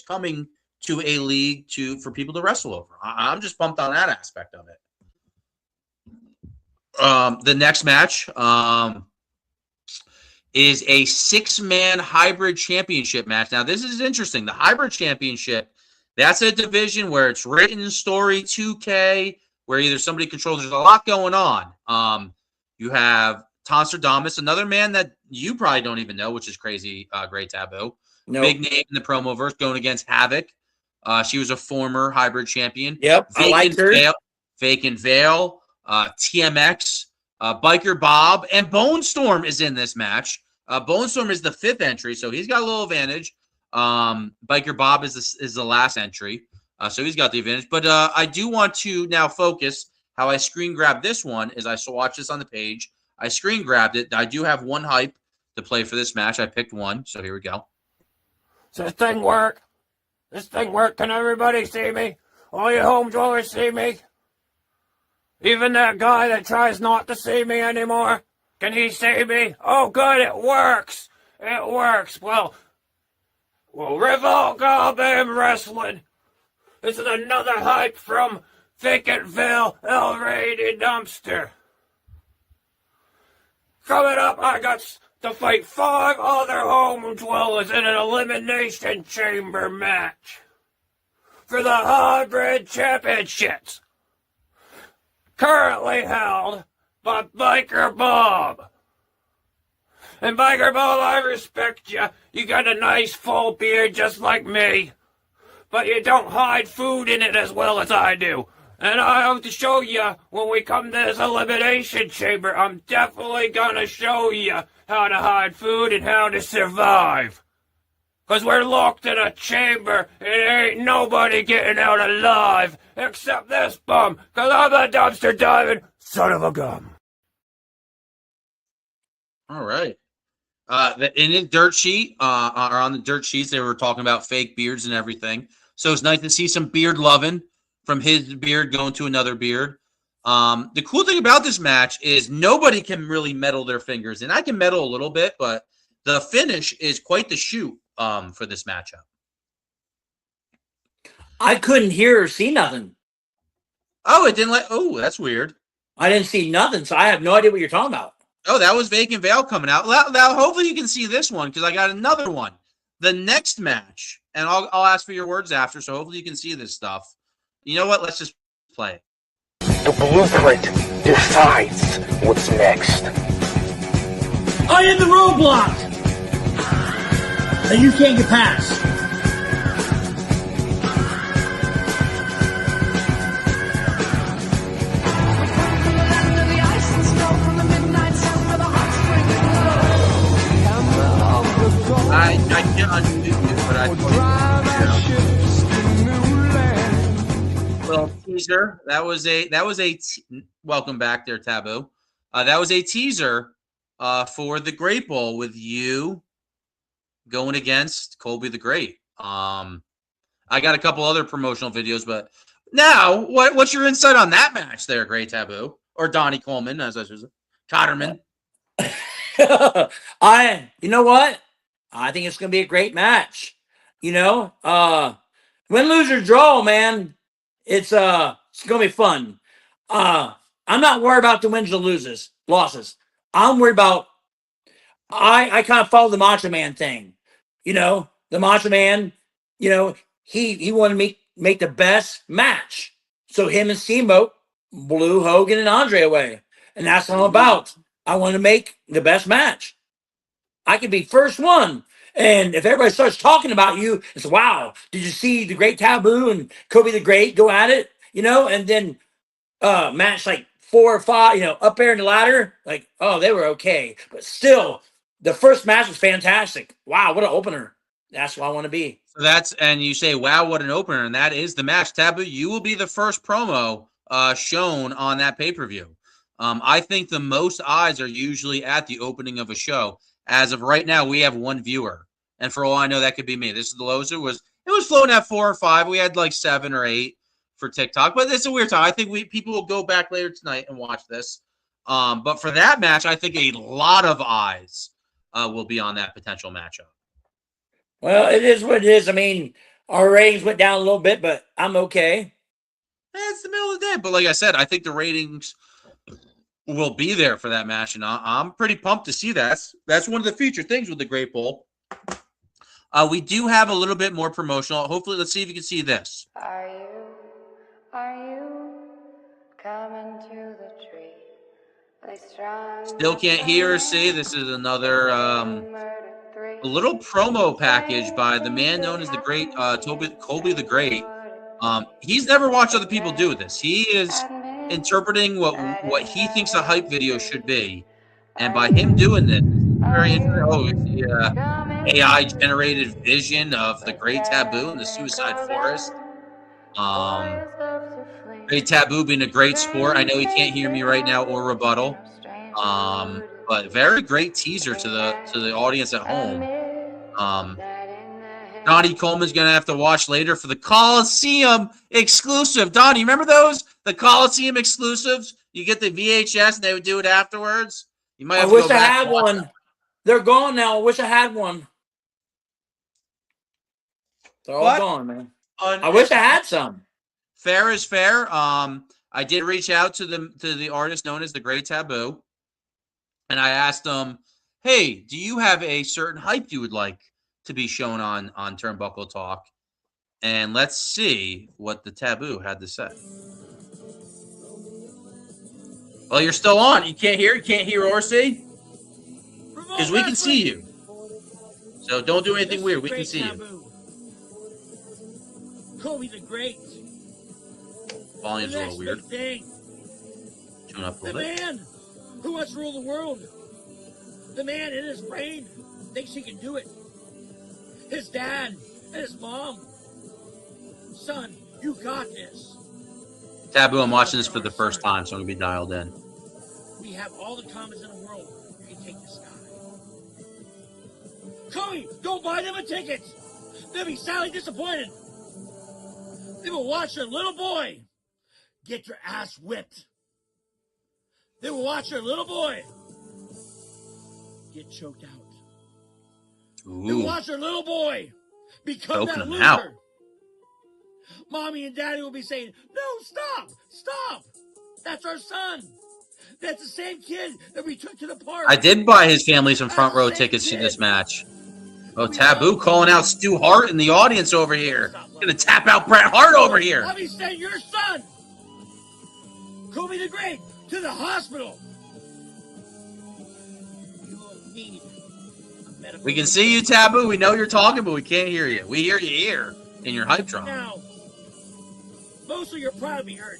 coming to a league for people to wrestle over. I'm just pumped on that aspect of it. The next match is a 6-man hybrid championship match. Now, this is interesting. The hybrid championship, that's a division where it's written story 2K, where either somebody controls. There's a lot going on. You have Tonstradamus, another man that you probably don't even know, which is crazy. Great Taboo. Nope. Big name in the promo verse, going against Havoc. She was a former hybrid champion. Yep, I liked her. Vacant Veil, TMX, Biker Bob, and Bone Storm is in this match. Bone Storm is the 5th entry, so he's got a little advantage. Biker Bob is the last entry, so he's got the advantage. But I do want to now focus. How I screen grabbed this one is I watched this on the page. I screen grabbed it. I do have one hype to play for this match. I picked one, so here we go. Does this thing work? This thing work? Can everybody see me? All you home dwellers see me? Even that guy that tries not to see me anymore? Can he see me? Oh, good, it works. It works. Well, Revolt Wrestling. This is another hype from Vacantville, L-Rated Dumpster. Coming up, I got to fight 5 other home dwellers in an elimination chamber match for the Hybrid Championships, currently held by Biker Bob. And Biker Bob, I respect you. You got a nice full beard just like me, but you don't hide food in it as well as I do. And I have to show you when we come to this elimination chamber. I'm definitely gonna show you how to hide food and how to survive. Cause we're locked in a chamber and ain't nobody getting out alive except this bum. Cause I'm a dumpster diving son of a gun. All right. In the dirt sheet, or on the dirt sheets, they were talking about fake beards and everything. So it's nice to see some beard loving from his beard going to another beard. The cool thing about this match is nobody can really meddle their fingers, and I can meddle a little bit, but the finish is quite the shoot for this matchup. I couldn't hear or see nothing. Oh, it didn't oh, that's weird. I didn't see nothing, so I have no idea what you're talking about. Oh, that was Vacant Veil coming out. Now hopefully you can see this one because I got another one. The next match, and I'll ask for your words after, so hopefully you can see this stuff. You know what? Let's just play it. The blueprint decides what's next. I am the roadblock that you can't get past. I can't undo it, but I little teaser. That was a welcome back there, Taboo. That was a teaser for the Great Bowl with you going against Colby the Great. I got a couple other promotional videos, but now what's your insight on that match there, Great Taboo? Or Donnie Coleman, as I should say. Cotterman. You know what? I think it's going to be a great match. You know, win, lose, or draw, man. It's going to be fun. I'm not worried about the wins or losses. I'm worried about, I kind of follow the Macho Man thing. You know, the Macho Man, you know, he wanted to make the best match. So him and Steamboat blew Hogan and Andre away. And that's what I'm about. I want to make the best match. I could be first one. And if everybody starts talking about you, it's wow, did you see the Great Taboo and Kobe the Great go at it? You know, and then match like 4 or 5, you know, up there in the ladder, like, oh, they were okay. But still, the first match was fantastic. Wow, what an opener. That's what I want to be. So and you say, wow, what an opener. And that is the match. Taboo, you will be the first promo shown on that pay-per-view. I think the most eyes are usually at the opening of a show. As of right now, we have one viewer. And for all I know, that could be me. This is the lowest. It was floating at 4 or 5. We had like 7 or 8 for TikTok. But it's a weird time. I think people will go back later tonight and watch this. But for that match, I think a lot of eyes will be on that potential matchup. Well, it is what it is. I mean, our ratings went down a little bit, but I'm okay. It's the middle of the day. But like I said, I think the ratings will be there for that match, and I'm pretty pumped to see that. That's one of the feature things with the Great Bowl. We do have a little bit more promotional. Hopefully, let's see if you can see this. Are you coming to the tree? Still can't hear or see. This is another a little promo package by the man known as the Great Colby the Great. He's never watched other people do this. He is interpreting what he thinks a hype video should be, and by him doing this, very interesting. It's the AI generated vision of the Great Taboo in the Suicide Forest. Great Taboo being a great sport. I know he can't hear me right now or rebuttal, but very great teaser to the audience at home. Donnie Coleman's going to have to watch later for the Coliseum exclusive. Donnie, remember those? The Coliseum exclusives? You get the VHS and they would do it afterwards? You might have I wish I had one. They're gone now. I wish I had one. They're all gone, man. I wish I had some. Fair is fair. I did reach out to the artist known as the Great Taboo, and I asked him, hey, do you have a certain hype you would like to be shown on Turnbuckle Talk? And let's see what the Taboo had to say. Well, you're still on. You can't hear? You can't hear or see? Because we can see you. So don't do anything weird. We can see you. Kobe the Great. Volume's a little weird. Tune up a little bit. The man who wants to rule the world. The man in his brain thinks he can do it. His dad and his mom. Son, you got this. Taboo, I'm watching this for the first time, so I'm going to be dialed in. We have all the comments in the world. You can take this guy. Kobe, don't buy them a ticket. They'll be sadly disappointed. They will watch their little boy get your ass whipped They will watch their little boy get choked out. They will Ooh, watch their little boy become choking that him loser. out. Mommy and Daddy will be saying, "No, stop, stop. That's our son. That's the same kid that we took to the park." I did buy his family some That's front the row same tickets to kid. this match. Oh, We Taboo love calling out Stu Hart in the audience over here. Gonna tap out Bret Hart over here. Let me send your son, Kobe the Great, to the hospital. You will need a medical. We can see you, Taboo. We know you're talking, but we can't hear you. We hear you here in your hype drum. Now, mostly you're proud to be hurt.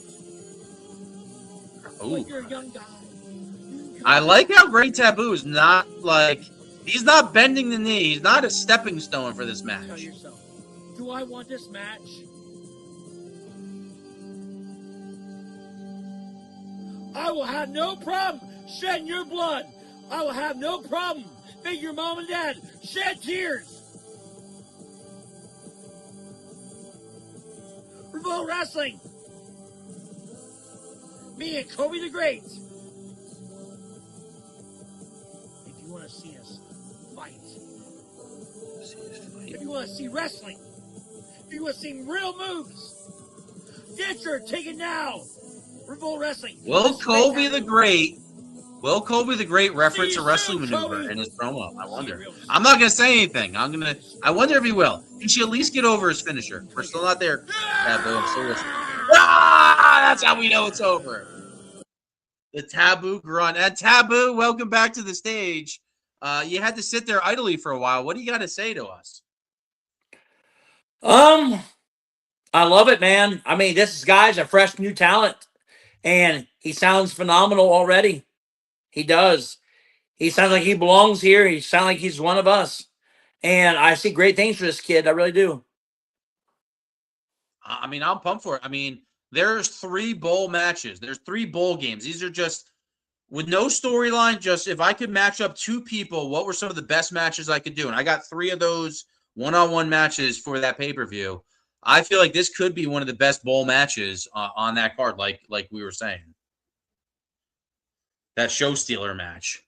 Ooh. But you're a young guy. I like how Great Taboo is not like, he's not bending the knee. He's not a stepping stone for this Tell match. yourself, do I want this match? I will have no problem shedding your blood. I will have no problem making your mom and dad shed tears. Revolt Wrestling. Me and Kobe the Great. If you want to see us fight. If you want to see wrestling. If you want to see real moves. Get your ticket now. Revolt Wrestling. Will Kobe the Great reference a wrestling maneuver in his promo? I wonder. I'm not gonna say anything. I wonder if he will. Can she at least get over his finisher? We're still not there. Taboo, I'm still listening. Ah, that's how we know it's over. The Taboo grunt. And Taboo, welcome back to the stage. You had to sit there idly for a while. What do you got to say to us? I love it, man. I mean, this guy's a fresh new talent, and he sounds phenomenal already. He does. He sounds like he belongs here. He sounds like he's one of us. And I see great things for this kid. I really do. I mean, I'm pumped for it. I mean, there's 3 bowl matches. There's 3 bowl games. These are just with no storyline. Just if I could match up 2 people, what were some of the best matches I could do? And I got 3 of those one-on-one matches for that pay-per-view. I feel like this could be one of the best bowl matches on that card, like we were saying. That show stealer match.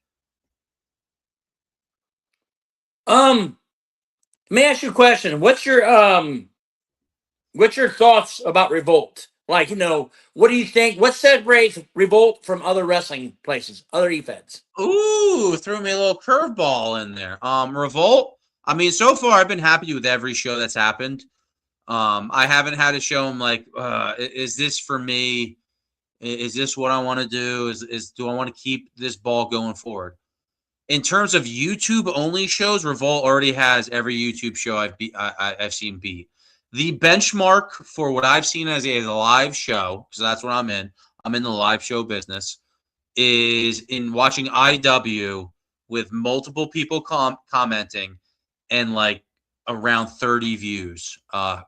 Let me ask you a question. What's your thoughts about Revolt? Like, what do you think? What separates Revolt from other wrestling places, other efeds? Ooh, threw me a little curveball in there. Revolt. I mean, so far I've been happy with every show that's happened. I haven't had a show I'm like, is this for me? Is this what I want to do? Do I want to keep this ball going forward? In terms of YouTube only shows, Revolt already has every YouTube show I've seen beat. The benchmark for what I've seen as a live show, because that's what I'm in the live show business, is in watching IW with multiple people commenting and like around 30 views on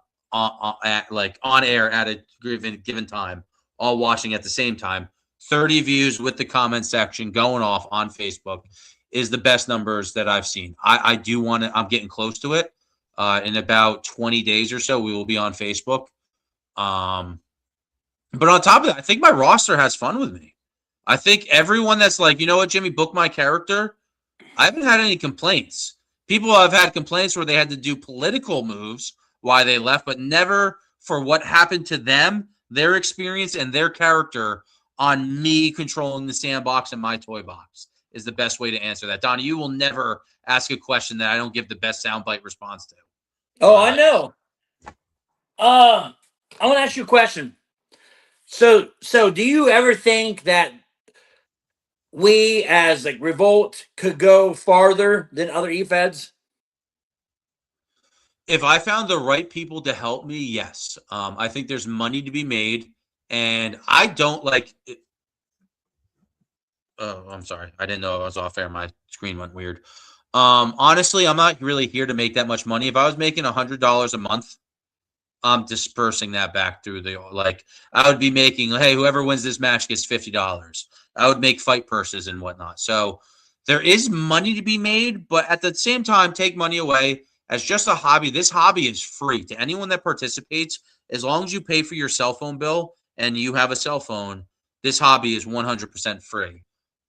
air at a given time, all watching at the same time. 30 views with the comment section going off on Facebook is the best numbers that I've seen. I do want to, I'm getting close to it. In about 20 days or so, we will be on Facebook. But on top of that, I think my roster has fun with me. I think everyone that's like, you know what, Jimmy, book my character. I haven't had any complaints. People have had complaints where they had to do political moves why they left, but never for what happened to them, their experience, and their character on me controlling the sandbox and my toy box is the best way to answer that. Donnie, you will never ask a question that I don't give the best soundbite response to. Oh, I know. I want to ask you a question. So do you ever think that we as like Revolt could go farther than other efeds? If I found the right people to help me, yes. I think there's money to be made, and I don't like it. Oh, I'm sorry. I didn't know I was off air. My screen went weird. Honestly, I'm not really here to make that much money. If I was making $100 a month, I'm dispersing that back through I would be making, hey, whoever wins this match gets $50. I would make fight purses and whatnot. So there is money to be made, but at the same time, take money away as just a hobby. This hobby is free to anyone that participates. As long as you pay for your cell phone bill and you have a cell phone, this hobby is 100% free.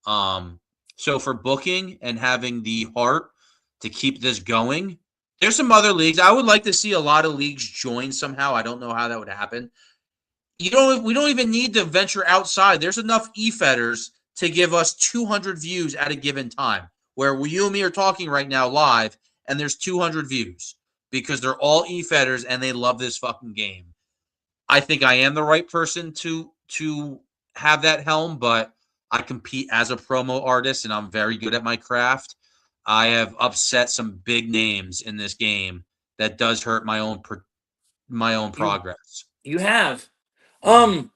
So for booking and having the heart to keep this going, there's some other leagues. I would like to see a lot of leagues join somehow. I don't know how that would happen. We don't even need to venture outside. There's enough efetters to give us 200 views at a given time, where you and me are talking right now live, and there's 200 views because they're all efetters and they love this fucking game. I think I am the right person to have that helm, but I compete as a promo artist and I'm very good at my craft. I have upset some big names in this game that does hurt my own progress. You have. Do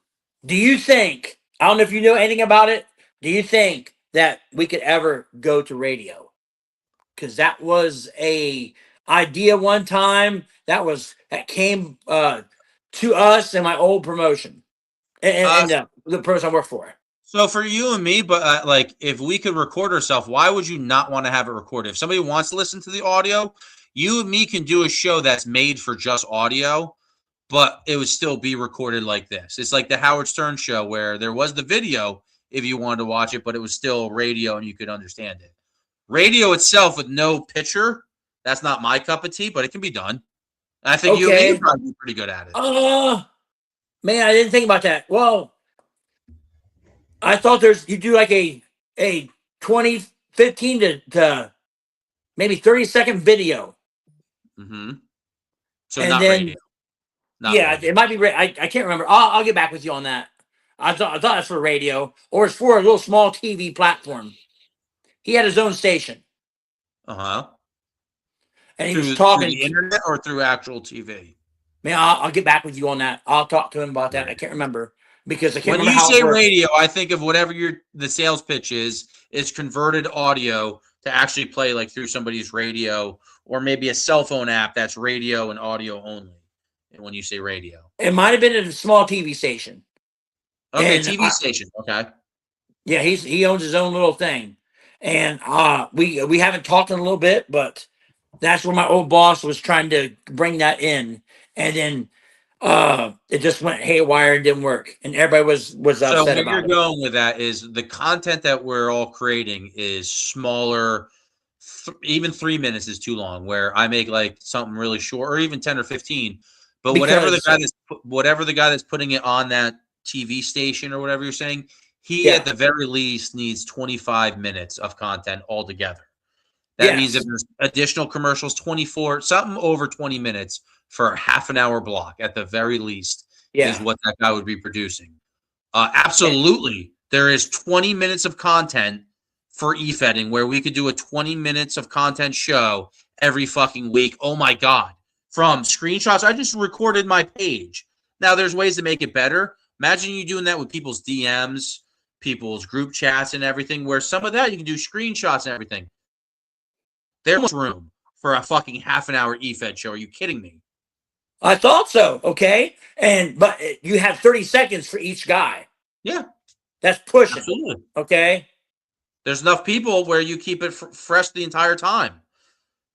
you think, I don't know if you know anything about it, do you think that we could ever go to radio? Because that was a idea one time that came to us in my old promotion and the person I work for. So for you and me, but like if we could record ourselves, why would you not want to have it recorded? If somebody wants to listen to the audio, you and me can do a show that's made for just audio, but it would still be recorded like this. It's like the Howard Stern show where there was the video if you wanted to watch it, but it was still radio and you could understand it. Radio itself with no picture, that's not my cup of tea, but it can be done. And I think you and me would probably be pretty good at it. Man, I didn't think about that. Well, I thought you do like a 20, 15 to maybe 30-second video. Mm-hmm. So and not then, radio. It might be. I can't remember. I'll get back with you on that. I thought it's for radio, or it's for a little small TV platform. He had his own station. And he was talking through the internet or through actual TV. Man, I'll get back with you on that. I'll talk to him about that. I can't remember because I can't when remember you say radio, I think of whatever the sales pitch is converted audio to actually play like through somebody's radio or maybe a cell phone app that's radio and audio only. And when you say radio, it might have been at a small TV station. Okay, TV station. Okay. Yeah, he owns his own little thing, and we haven't talked in a little bit, but that's where my old boss was trying to bring that in, and then it just went haywire and didn't work, and everybody was upset about it. So where you're going with that is the content that we're all creating is smaller. Even 3 minutes is too long. Where I make like something really short, or even 10 or 15. But whatever the guy that's putting it on that TV station or whatever you're saying, he at the very least needs 25 minutes of content altogether. That means if there's additional commercials, 24, something over 20 minutes for a half an hour block at the very least is what that guy would be producing. Absolutely. There is 20 minutes of content for efedding where we could do a 20 minutes of content show every fucking week. Oh my God. From screenshots, I just recorded my page. Now there's ways to make it better. Imagine you doing that with people's DMs, people's group chats and everything, where some of that you can do screenshots and everything. There's room for a fucking half an hour efed show. Are you kidding me? I thought so. Okay. But you have 30 seconds for each guy. Yeah. That's pushing. Absolutely. Okay. There's enough people where you keep it fresh the entire time.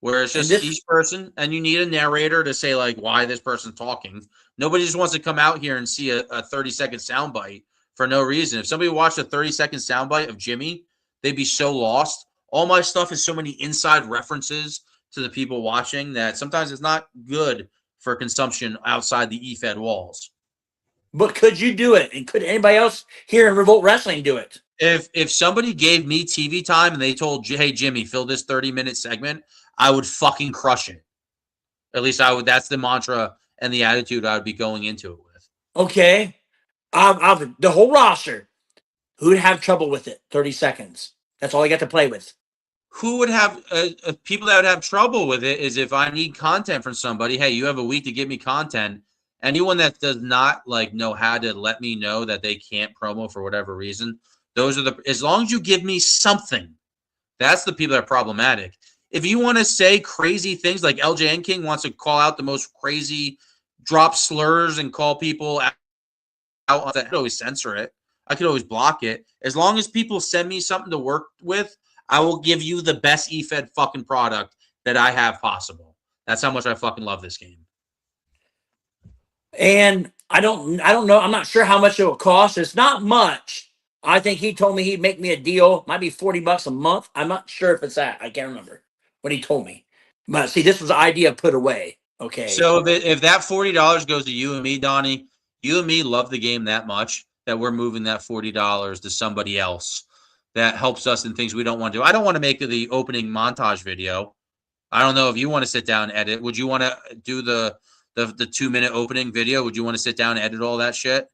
Where it's just each person, and you need a narrator to say like why this person's talking. Nobody just wants to come out here and see a 30-second soundbite for no reason. If somebody watched a 30-second soundbite of Jimmy, they'd be so lost. All my stuff is so many inside references to the people watching that sometimes it's not good for consumption outside the efed walls. But could you do it? And could anybody else here in Revolt Wrestling do it? If somebody gave me TV time and they told, hey, Jimmy, fill this 30-minute segment, I would fucking crush it. At least I would. That's the mantra and the attitude I would be going into it with. Okay. The whole roster, who'd have trouble with it? 30 seconds. That's all I got to play with. Who would have people that would have trouble with it is if I need content from somebody. Hey, you have a week to give me content. Anyone that does not like know how to let me know that they can't promo for whatever reason, those are as long as you give me something, that's the people that are problematic. If you want to say crazy things like LJN King wants to call out the most crazy, drop slurs and call people out, I could always censor it. I could always block it. As long as people send me something to work with, I will give you the best efed fucking product that I have possible. That's how much I fucking love this game. And I don't know. I'm not sure how much it will cost. It's not much. I think he told me he'd make me a deal. Might be $40 a month. I'm not sure if it's that. I can't remember what he told me. But see, this was the idea put away. Okay. So if that $40 goes to you and me, Donnie, you and me love the game that much that we're moving that $40 to somebody else that helps us in things we don't want to do. I don't want to make the opening montage video. I don't know if you want to sit down and edit. Would you want to do the 2-minute opening video? Would you want to sit down and edit all that shit?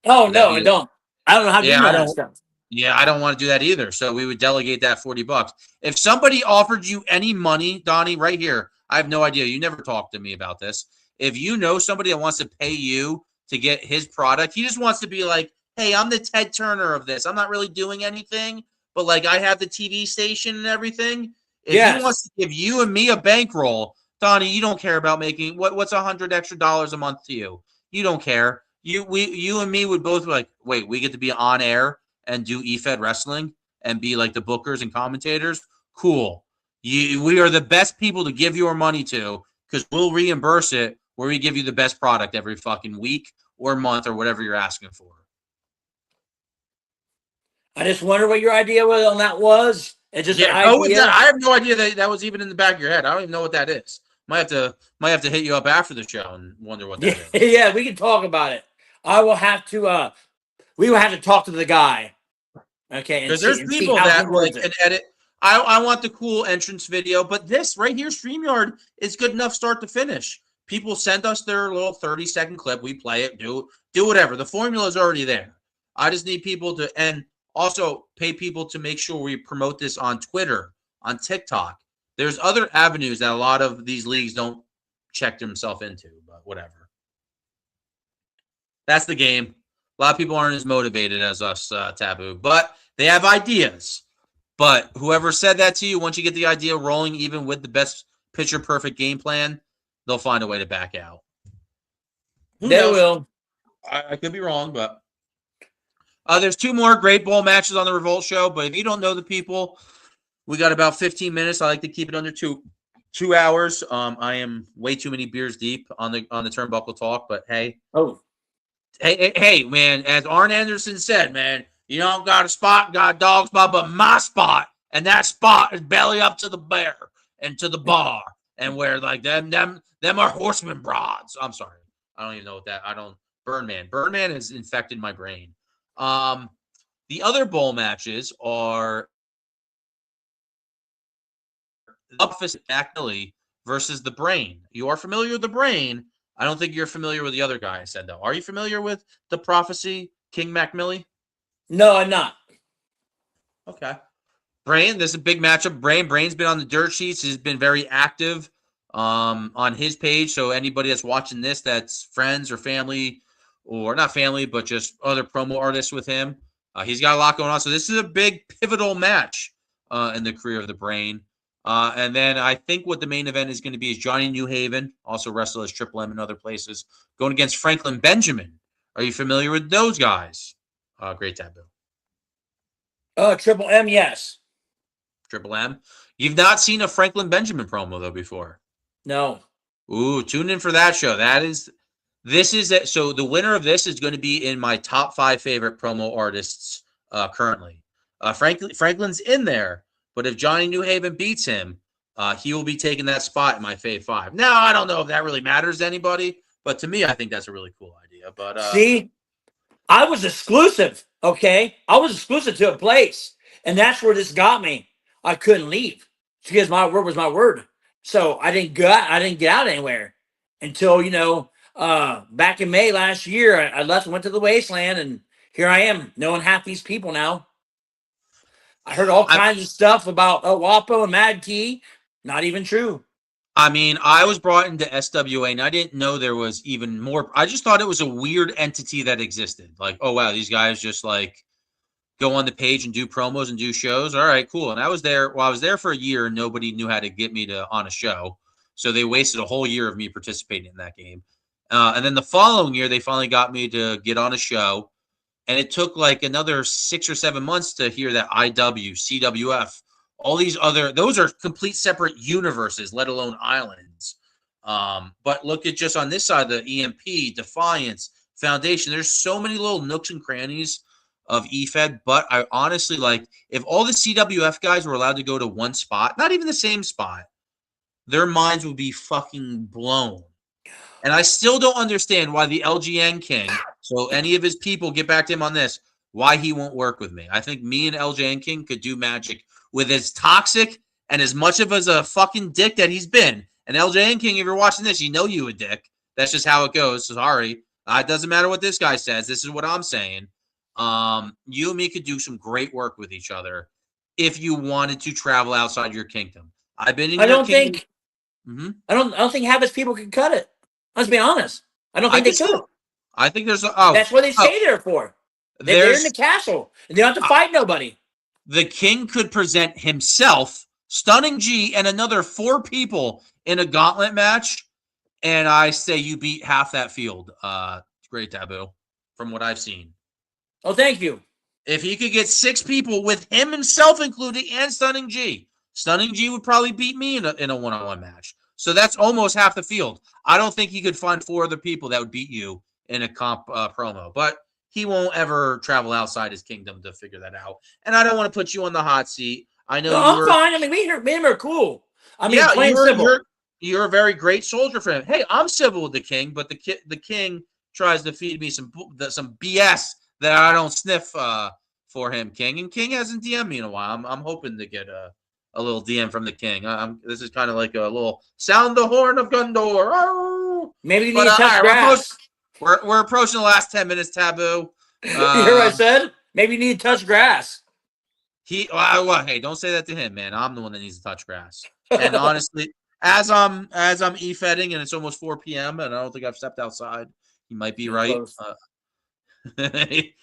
Oh no, I don't. I don't know how to do Yeah, I that don't. stuff. Yeah, I don't want to do that either. So we would delegate that $40. If somebody offered you any money, Donnie, right here, I have no idea. You never talked to me about this. If you know somebody that wants to pay you to get his product, he just wants to be like, hey, I'm the Ted Turner of this. I'm not really doing anything, but like I have the TV station and everything. If he wants to give you and me a bankroll, Donnie, you don't care about making what's $100 extra a month to you. You don't care. You and me would both be like, wait, we get to be on air and do efed wrestling and be like the bookers and commentators. Cool. We are the best people to give your money to because we'll reimburse it where we give you the best product every fucking week or month or whatever you're asking for. I just wonder what your idea on that was. It's just an go with idea. that. I have no idea that was even in the back of your head. I don't even know what that is. Might have to hit you up after the show and wonder what that is. Yeah, we can talk about it. I will have to. We will have to talk to the guy. Okay, because there's people that like can edit. I want the cool entrance video, but this right here, StreamYard, is good enough start to finish. People send us their little 30-second clip. We play it, do whatever. The formula is already there. I just need people to, and also pay people to make sure we promote this on Twitter, on TikTok. There's other avenues that a lot of these leagues don't check themselves into, but whatever. That's the game. A lot of people aren't as motivated as us, Taboo, but they have ideas. But whoever said that to you, once you get the idea rolling, even with the best picture-perfect game plan, they'll find a way to back out. They will. I could be wrong, but there's 2 more Great Bowl matches on the Revolt show. But if you don't know the people, we got about 15 minutes. I like to keep it under 2 hours. I am way too many beers deep on the Turnbuckle Talk. But hey, hey, man, as Arn Anderson said, man, you don't got a spot, got a dog spot, but my spot, and that spot is belly up to the bear and to the bar, and where like them are horseman broads. I'm sorry, I don't even know what that. Birdman has infected my brain. The other bowl matches are Office McNally versus the Brain. You are familiar with the Brain. I don't think you're familiar with the other guy I said, though. Are you familiar with the Prophecy, King McMillie? No, I'm not. Okay. Brain, this is a big matchup. Brain's been on the dirt sheets. He's been very active on his page. So anybody that's watching this that's friends or family, or not family, but just other promo artists with him, he's got a lot going on. So this is a big pivotal match in the career of the Brain. And then I think what the main event is going to be is Johnny Newhaven, also wrestled as Triple M in other places, going against Franklin Benjamin. Are you familiar with those guys? Great Taboo. Triple M, yes. Triple M. You've not seen a Franklin Benjamin promo, though, before? No. Ooh, tune in for that show. So the winner of this is going to be in my top 5 favorite promo artists currently. Franklin's in there. But if Johnny Newhaven beats him, he will be taking that spot in my Fave 5. Now, I don't know if that really matters to anybody, but to me, I think that's a really cool idea. But see, I was exclusive, okay? I was exclusive to a place, and that's where this got me. I couldn't leave because my word was my word. So I didn't get out anywhere until, back in May last year, I left and went to the wasteland, and here I am, knowing half these people now. I heard all kinds of stuff about WAPO and Mad T. Not even true. I mean, I was brought into SWA, and I didn't know there was even more. I just thought it was a weird entity that existed. Like, oh, wow, these guys just, like, go on the page and do promos and do shows. All right, cool. And I was there for a year, and nobody knew how to get me on a show. So they wasted a whole year of me participating in that game. And then the following year, they finally got me to get on a show. And it took like another 6 or 7 months to hear that IW, CWF, all these those are complete separate universes, let alone islands. But look at just on this side, the EMP, Defiance, foundation. There's so many little nooks and crannies of efed, but I honestly like if all the CWF guys were allowed to go to one spot, not even the same spot, their minds would be fucking blown. And I still don't understand why the LGN King, so any of his people get back to him on this, why he won't work with me. I think me and LGN King could do magic with as toxic and as much of as a fucking dick that he's been. And LJN King, if you're watching this, you know you a dick. That's just how it goes. Sorry. It doesn't matter what this guy says. This is what I'm saying. You and me could do some great work with each other if you wanted to travel outside your kingdom. I've been in your kingdom. I don't think Habit's people can cut it. Let's be honest. I don't think they could. I think there's that's what they stay there for. They're in the castle and they don't have to fight nobody. The king could present himself, Stunning G, and another 4 people in a gauntlet match, and I say you beat half that field. Great Taboo, from what I've seen. Oh, thank you. If he could get 6 people with him himself included and Stunning G would probably beat me in a one-on-one match. So that's almost half the field. I don't think he could find 4 other people that would beat you in a comp promo, but he won't ever travel outside his kingdom to figure that out. And I don't want to put you on the hot seat. I know I'm fine. I mean, me and him are cool. I mean, yeah, you're a very great soldier for him. Hey, I'm civil with the king, but the king tries to feed me some BS that I don't sniff for him, King. And King hasn't DM'd me in a while. I'm hoping to get a little DM from the king. This is kind of like a little sound the horn of Gondor. Oh! Maybe you need to touch grass. We're approaching the last 10 minutes, Taboo. You hear what I said? Maybe you need to touch grass. Hey, don't say that to him, man. I'm the one that needs to touch grass. And honestly, as I'm efedding and it's almost 4 p.m. and I don't think I've stepped outside, he might be right. I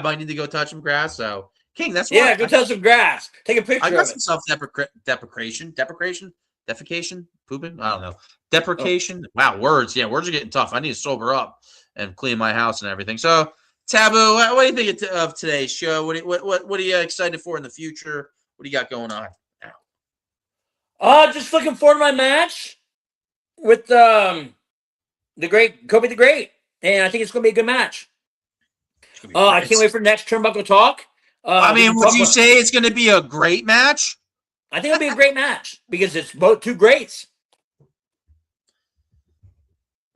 might need to go touch some grass. So, King, that's why. Yeah, go touch some grass. Take a picture. I got some self-deprecation, pooping. I don't know. Deprecation. Oh. Wow, words. Yeah, words are getting tough. I need to sober up and clean my house and everything. So, Taboo, what do you think of today's show? What are you excited for in the future? What do you got going on now? Just looking forward to my match with the great Kobe the Great, and I think it's going to be a good match. I can't wait for next Turnbuckle Talk. Would you say it's going to be a great match? I think it'll be a great match because it's both 2 greats.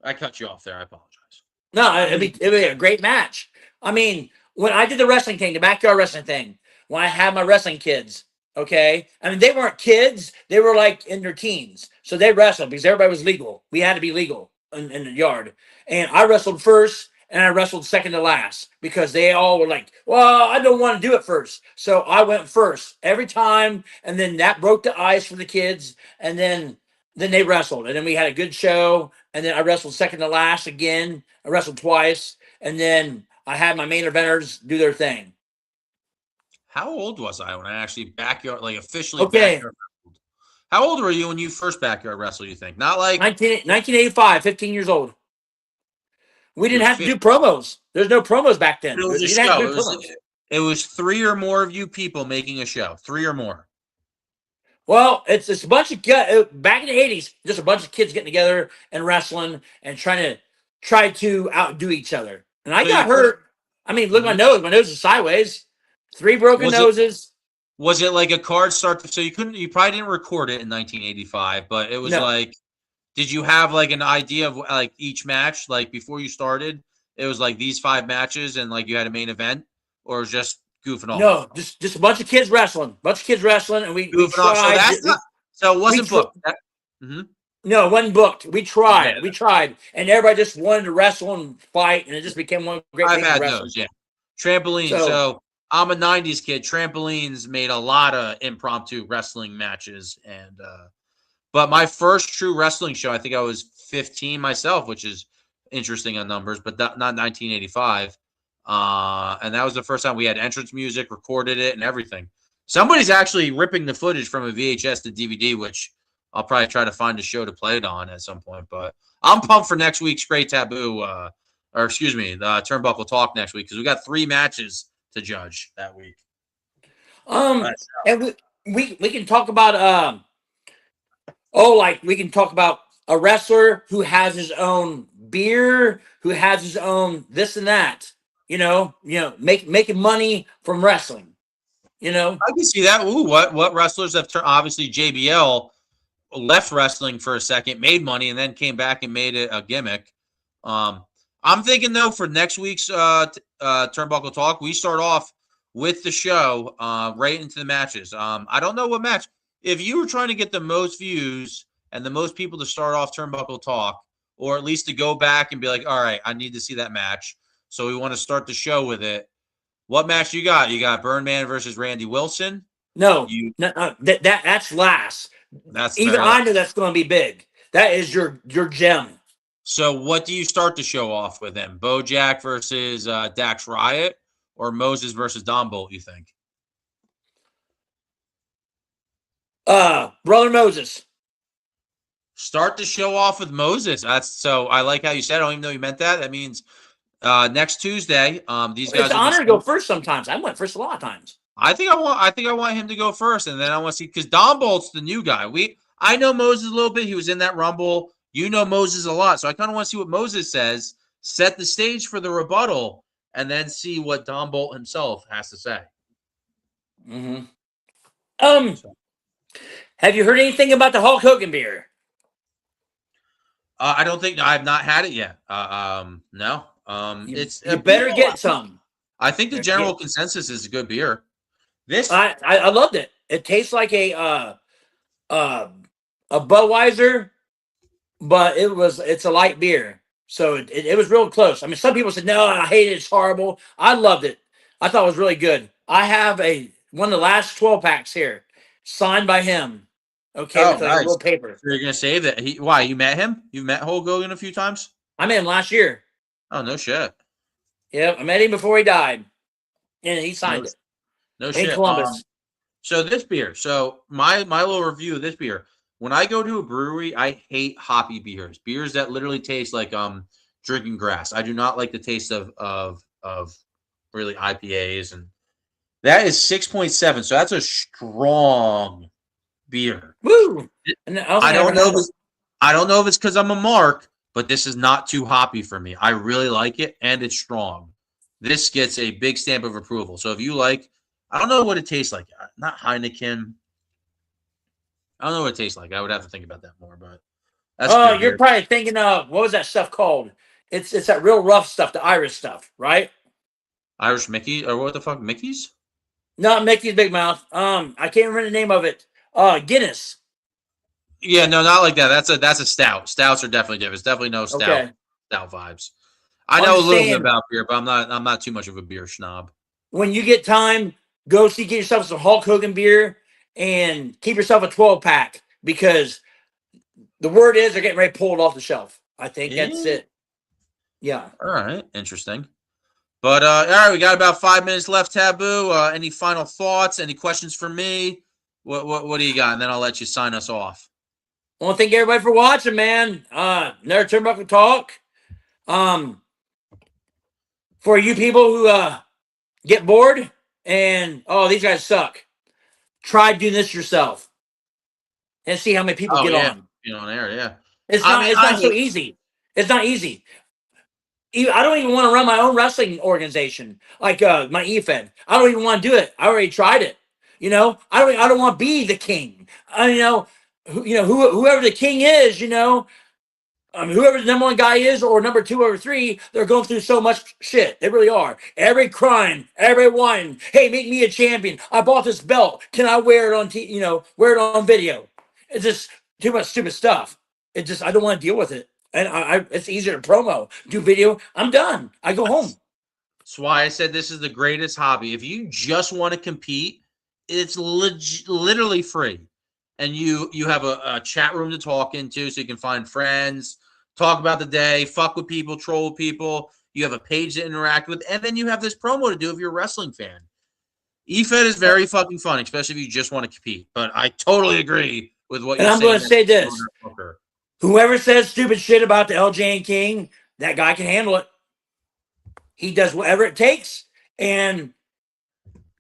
I cut you off there. I apologize. No, it'll be a great match. I mean, when I did the wrestling thing, the backyard wrestling thing, when I had my wrestling kids, okay? I mean, they weren't kids. They were like in their teens. So they wrestled because everybody was legal. We had to be legal in the yard. And I wrestled first and I wrestled second to last because they all were like, well, I don't want to do it first. So I went first every time. And then that broke the ice for the kids. And then they wrestled. And then we had a good show. And then I wrestled second to last again. I wrestled twice. And then I had my main eventers do their thing. How old was I when I actually officially backyard wrestled? How old were you when you first backyard wrestled, you think? Not like 1985, 15 years old. We didn't have to do promos. There's no promos back then. It was a show. It was 3 or more of you people making a show. 3 or more. Well, it's a bunch of back in the 80s, just a bunch of kids getting together and wrestling and try to outdo each other. And I got hurt. I mean, look at my nose. My nose is sideways. 3 broken noses. Was it like a card start? So you probably didn't record it in 1985, but it was like, did you have like an idea of like each match? Like before you started, it was like these 5 matches and like you had a main event, or just goofing off? No, just a bunch of kids wrestling. And we tried. So it wasn't booked. No, it wasn't booked. We tried. And everybody just wanted to wrestle and fight, and it just became one great thing. I've had those, yeah. Trampolines. So I'm a 90s kid. Trampolines made a lot of impromptu wrestling matches. And but my first true wrestling show, I think I was 15 myself, which is interesting on numbers, but not 1985. And that was the first time we had entrance music, recorded it, and everything. Somebody's actually ripping the footage from a VHS to DVD, which I'll probably try to find a show to play it on at some point. But I'm pumped for next week's Great Taboo, the Turnbuckle Talk next week, because we got 3 matches to judge that week. And we can talk about we can talk about a wrestler who has his own beer, who has his own this and that. Making money from wrestling. I can see that. Ooh, what wrestlers have turned? Obviously, JBL left wrestling for a second, made money, and then came back and made it a gimmick. I'm thinking though for next week's Turnbuckle Talk, we start off with the show right into the matches. I don't know what match. If you were trying to get the most views and the most people to start off Turnbuckle Talk, or at least to go back and be like, all right, I need to see that match. So we want to start the show with it. What match you got? You got Birdman versus Randy Wilson. No, that's last. That's even I know that's going to be big. That is your gem. So what do you start the show off with then? Bojack versus Dax Riot or Moses versus Don Bolt, you think? Brother Moses. Start the show off with Moses. I like how you said it. I don't even know you meant that. That means next Tuesday, these guys. It's an honor to go first sometimes. I went first a lot of times. I think I want him to go first, and then I want to see because Don Bolt's the new guy. I know Moses a little bit. He was in that Rumble. You know Moses a lot, so I kind of want to see what Moses says. Set the stage for the rebuttal, and then see what Don Bolt himself has to say. Mm-hmm. Have you heard anything about the Hulk Hogan beer? I don't think I've not had it yet. No. You better get some. I think the general consensus is a good beer. I loved it. It tastes like a Budweiser, but it's a light beer, so it was real close. I mean, some people said no, I hate it, it's horrible. I loved it. I thought it was really good. I have one of the last 12 packs here, signed by him. Okay, with nice. a little paper. So you're gonna save that? Why you met him? You met Hulk Hogan a few times? I met him last year. Oh no shit. Yeah, I met him before he died, and he signed it. No shit. In Columbus. So this beer. So my little review of this beer. When I go to a brewery, I hate hoppy beers. Beers that literally taste like drinking grass. I do not like the taste of really IPAs, and that is 6.7. So that's a strong beer. Woo! I don't know if it's because I'm a mark, but this is not too hoppy for me. I really like it, and it's strong. This gets a big stamp of approval. So if you like, I don't know what it tastes like. Not Heineken. I don't know what it tastes like. I would have to think about that more, but that's you're probably thinking of what was that stuff called? It's that real rough stuff, the Irish stuff, right? Irish Mickey or what the fuck, Mickey's? Not Mickey's Big Mouth. I can't remember the name of it. Guinness. Yeah, no, not like that. That's a stout. Stouts are definitely different. It's definitely no stout vibes. I know a little bit about beer, but I'm not too much of a beer snob. When you get time, go get yourself some Hulk Hogan beer and keep yourself a 12-pack because the word is they're getting ready to pull it off the shelf. I think that's it. Yeah. All right. Interesting. But all right, we got about 5 minutes left, Taboo. Any final thoughts? Any questions for me? What do you got? And then I'll let you sign us off. I want to thank everybody for watching, man. Another Turnbuckle Talk. For you people who get bored and these guys suck, try doing this yourself and see how many people get on. On air, yeah. It's not so easy. It's not easy. I don't even want to run my own wrestling organization like my efed. I don't even want to do it. I already tried it. I don't want to be the king. Whoever the king is, whoever the number one guy is or number 2 or 3, they're going through so much shit. They really are. Every crime, every whine. Hey, make me a champion. I bought this belt. Can I wear it on wear it on video? It's just too much stupid stuff. I don't want to deal with it. And it's easier to promo, do video. I'm done. I go home. That's why I said this is the greatest hobby. If you just want to compete, it's literally free. And you have a chat room to talk into so you can find friends, talk about the day, fuck with people, troll with people. You have a page to interact with, and then you have this promo to do if you're a wrestling fan. efed is very fucking fun, especially if you just want to compete. But I totally agree with what you're saying. And I'm going to say this. Whoever says stupid shit about the LJ and King, that guy can handle it. He does whatever it takes, and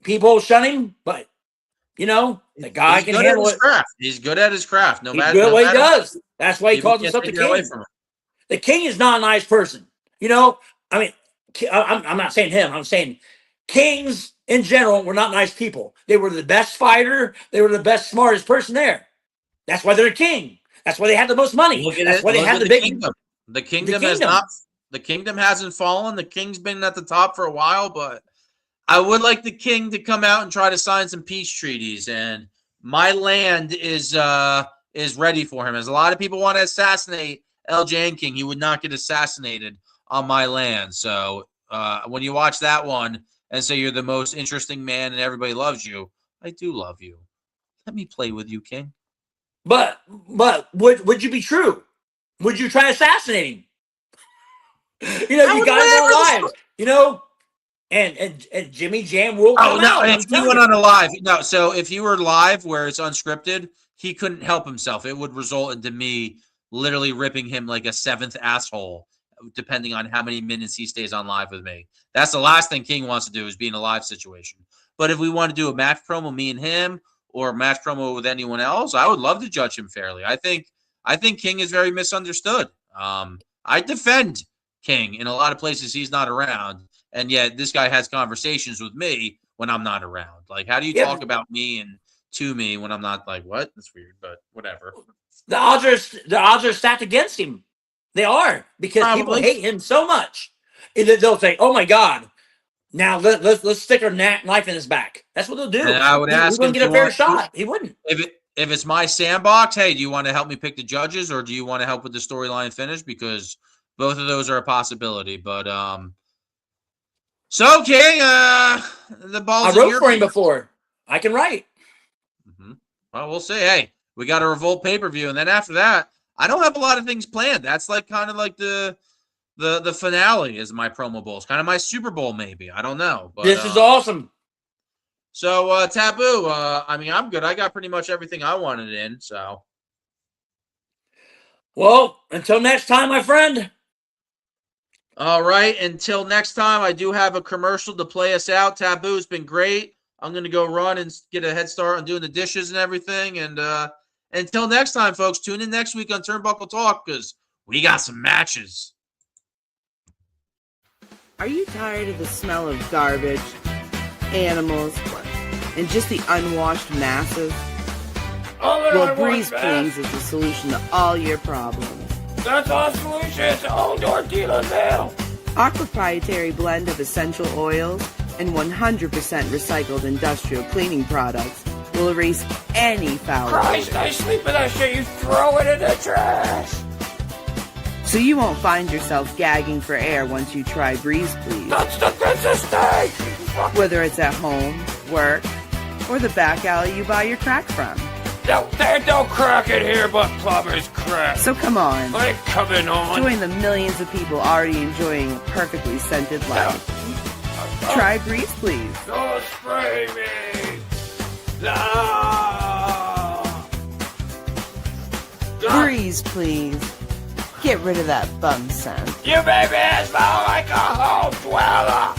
people shun him, but, The guy He's can good at handle his it. craft. He's good at his craft. No He's matter good at no what he matter does. That's why he people calls can't himself the take that away king. from him. The king is not a nice person. You know, I mean, I'm not saying him. I'm saying kings in general were not nice people. They were the best fighter. They were the best, smartest person there. That's why they're a king. That's why they had the most money. Look at That's it. why they Look had at the the big kingdom. The kingdom the has kingdom. not. The kingdom hasn't fallen. The king's been at the top for a while, but I would like the king to come out and try to sign some peace treaties. And my land is ready for him. As a lot of people want to assassinate El Jan King, he would not get assassinated on my land. So when you watch that one and say you're the most interesting man and everybody loves you, I do love you. Let me play with you, King. But would you be true? Would you try assassinating? You know, I you would got him whatever the alive. You know, and Jimmy Jam will Oh come no! out. If he went on a live, no. So if you were live where it's unscripted, he couldn't help himself. It would result into me literally ripping him like a seventh asshole, depending on how many minutes he stays on live with me. That's the last thing King wants to do is be in a live situation. But if we want to do a match promo, me and him, or a match promo with anyone else, I would love to judge him fairly. I think King is very misunderstood. I defend King in a lot of places he's not around. And yet this guy has conversations with me when I'm not around. Like, how do you talk about me and to me when I'm not like, what? That's weird, but whatever. The odds are stacked against him. They are, because people Probably. hate him so much. And then they'll say, "Oh my God, now let's stick our knife in his back." That's what they'll do. And I would ask he wouldn't him, get a fair shot. He wouldn't. If it's my sandbox, hey, do you want to help me pick the judges, or do you want to help with the storyline finish? Because both of those are a possibility. But so King, the ball's I in wrote your for him court. before. I can write. Well, we'll see. Hey, we got a Revolt pay-per-view, and then after that, I don't have a lot of things planned. That's like kind of like the finale is my promo bowl. It's kind of my Super Bowl, maybe. I don't know. But, This is awesome. So, Taboo, I mean, I'm good. I got pretty much everything I wanted in, so. Well, until next time, my friend. All right. Until next time, I do have a commercial to play us out. Taboo's been great. I'm going to go run and get a head start on doing the dishes and everything. And until next time, folks, tune in next week on Turnbuckle Talk because we got some matches. Are you tired of the smell of garbage, animals, and just the unwashed masses? Well, Breeze Cleans is the solution to all your problems. That's our solution to all door dealers now. Our proprietary blend of essential oils and 100% recycled industrial cleaning products will erase any foul Christ, odor. I sleep with that shit. You throw it in the trash. So you won't find yourself gagging for air once you try Breeze Please. That's the mistake. Whether it's at home, work, or the back alley you buy your crack from. There's no crack in here but plumber's crack. So come on. I ain't coming on. Join the millions of people already enjoying a perfectly scented life. Try Breeze Please. Don't spray me. No. Breeze Please. Get rid of that bum scent. You made me smell like a home dweller.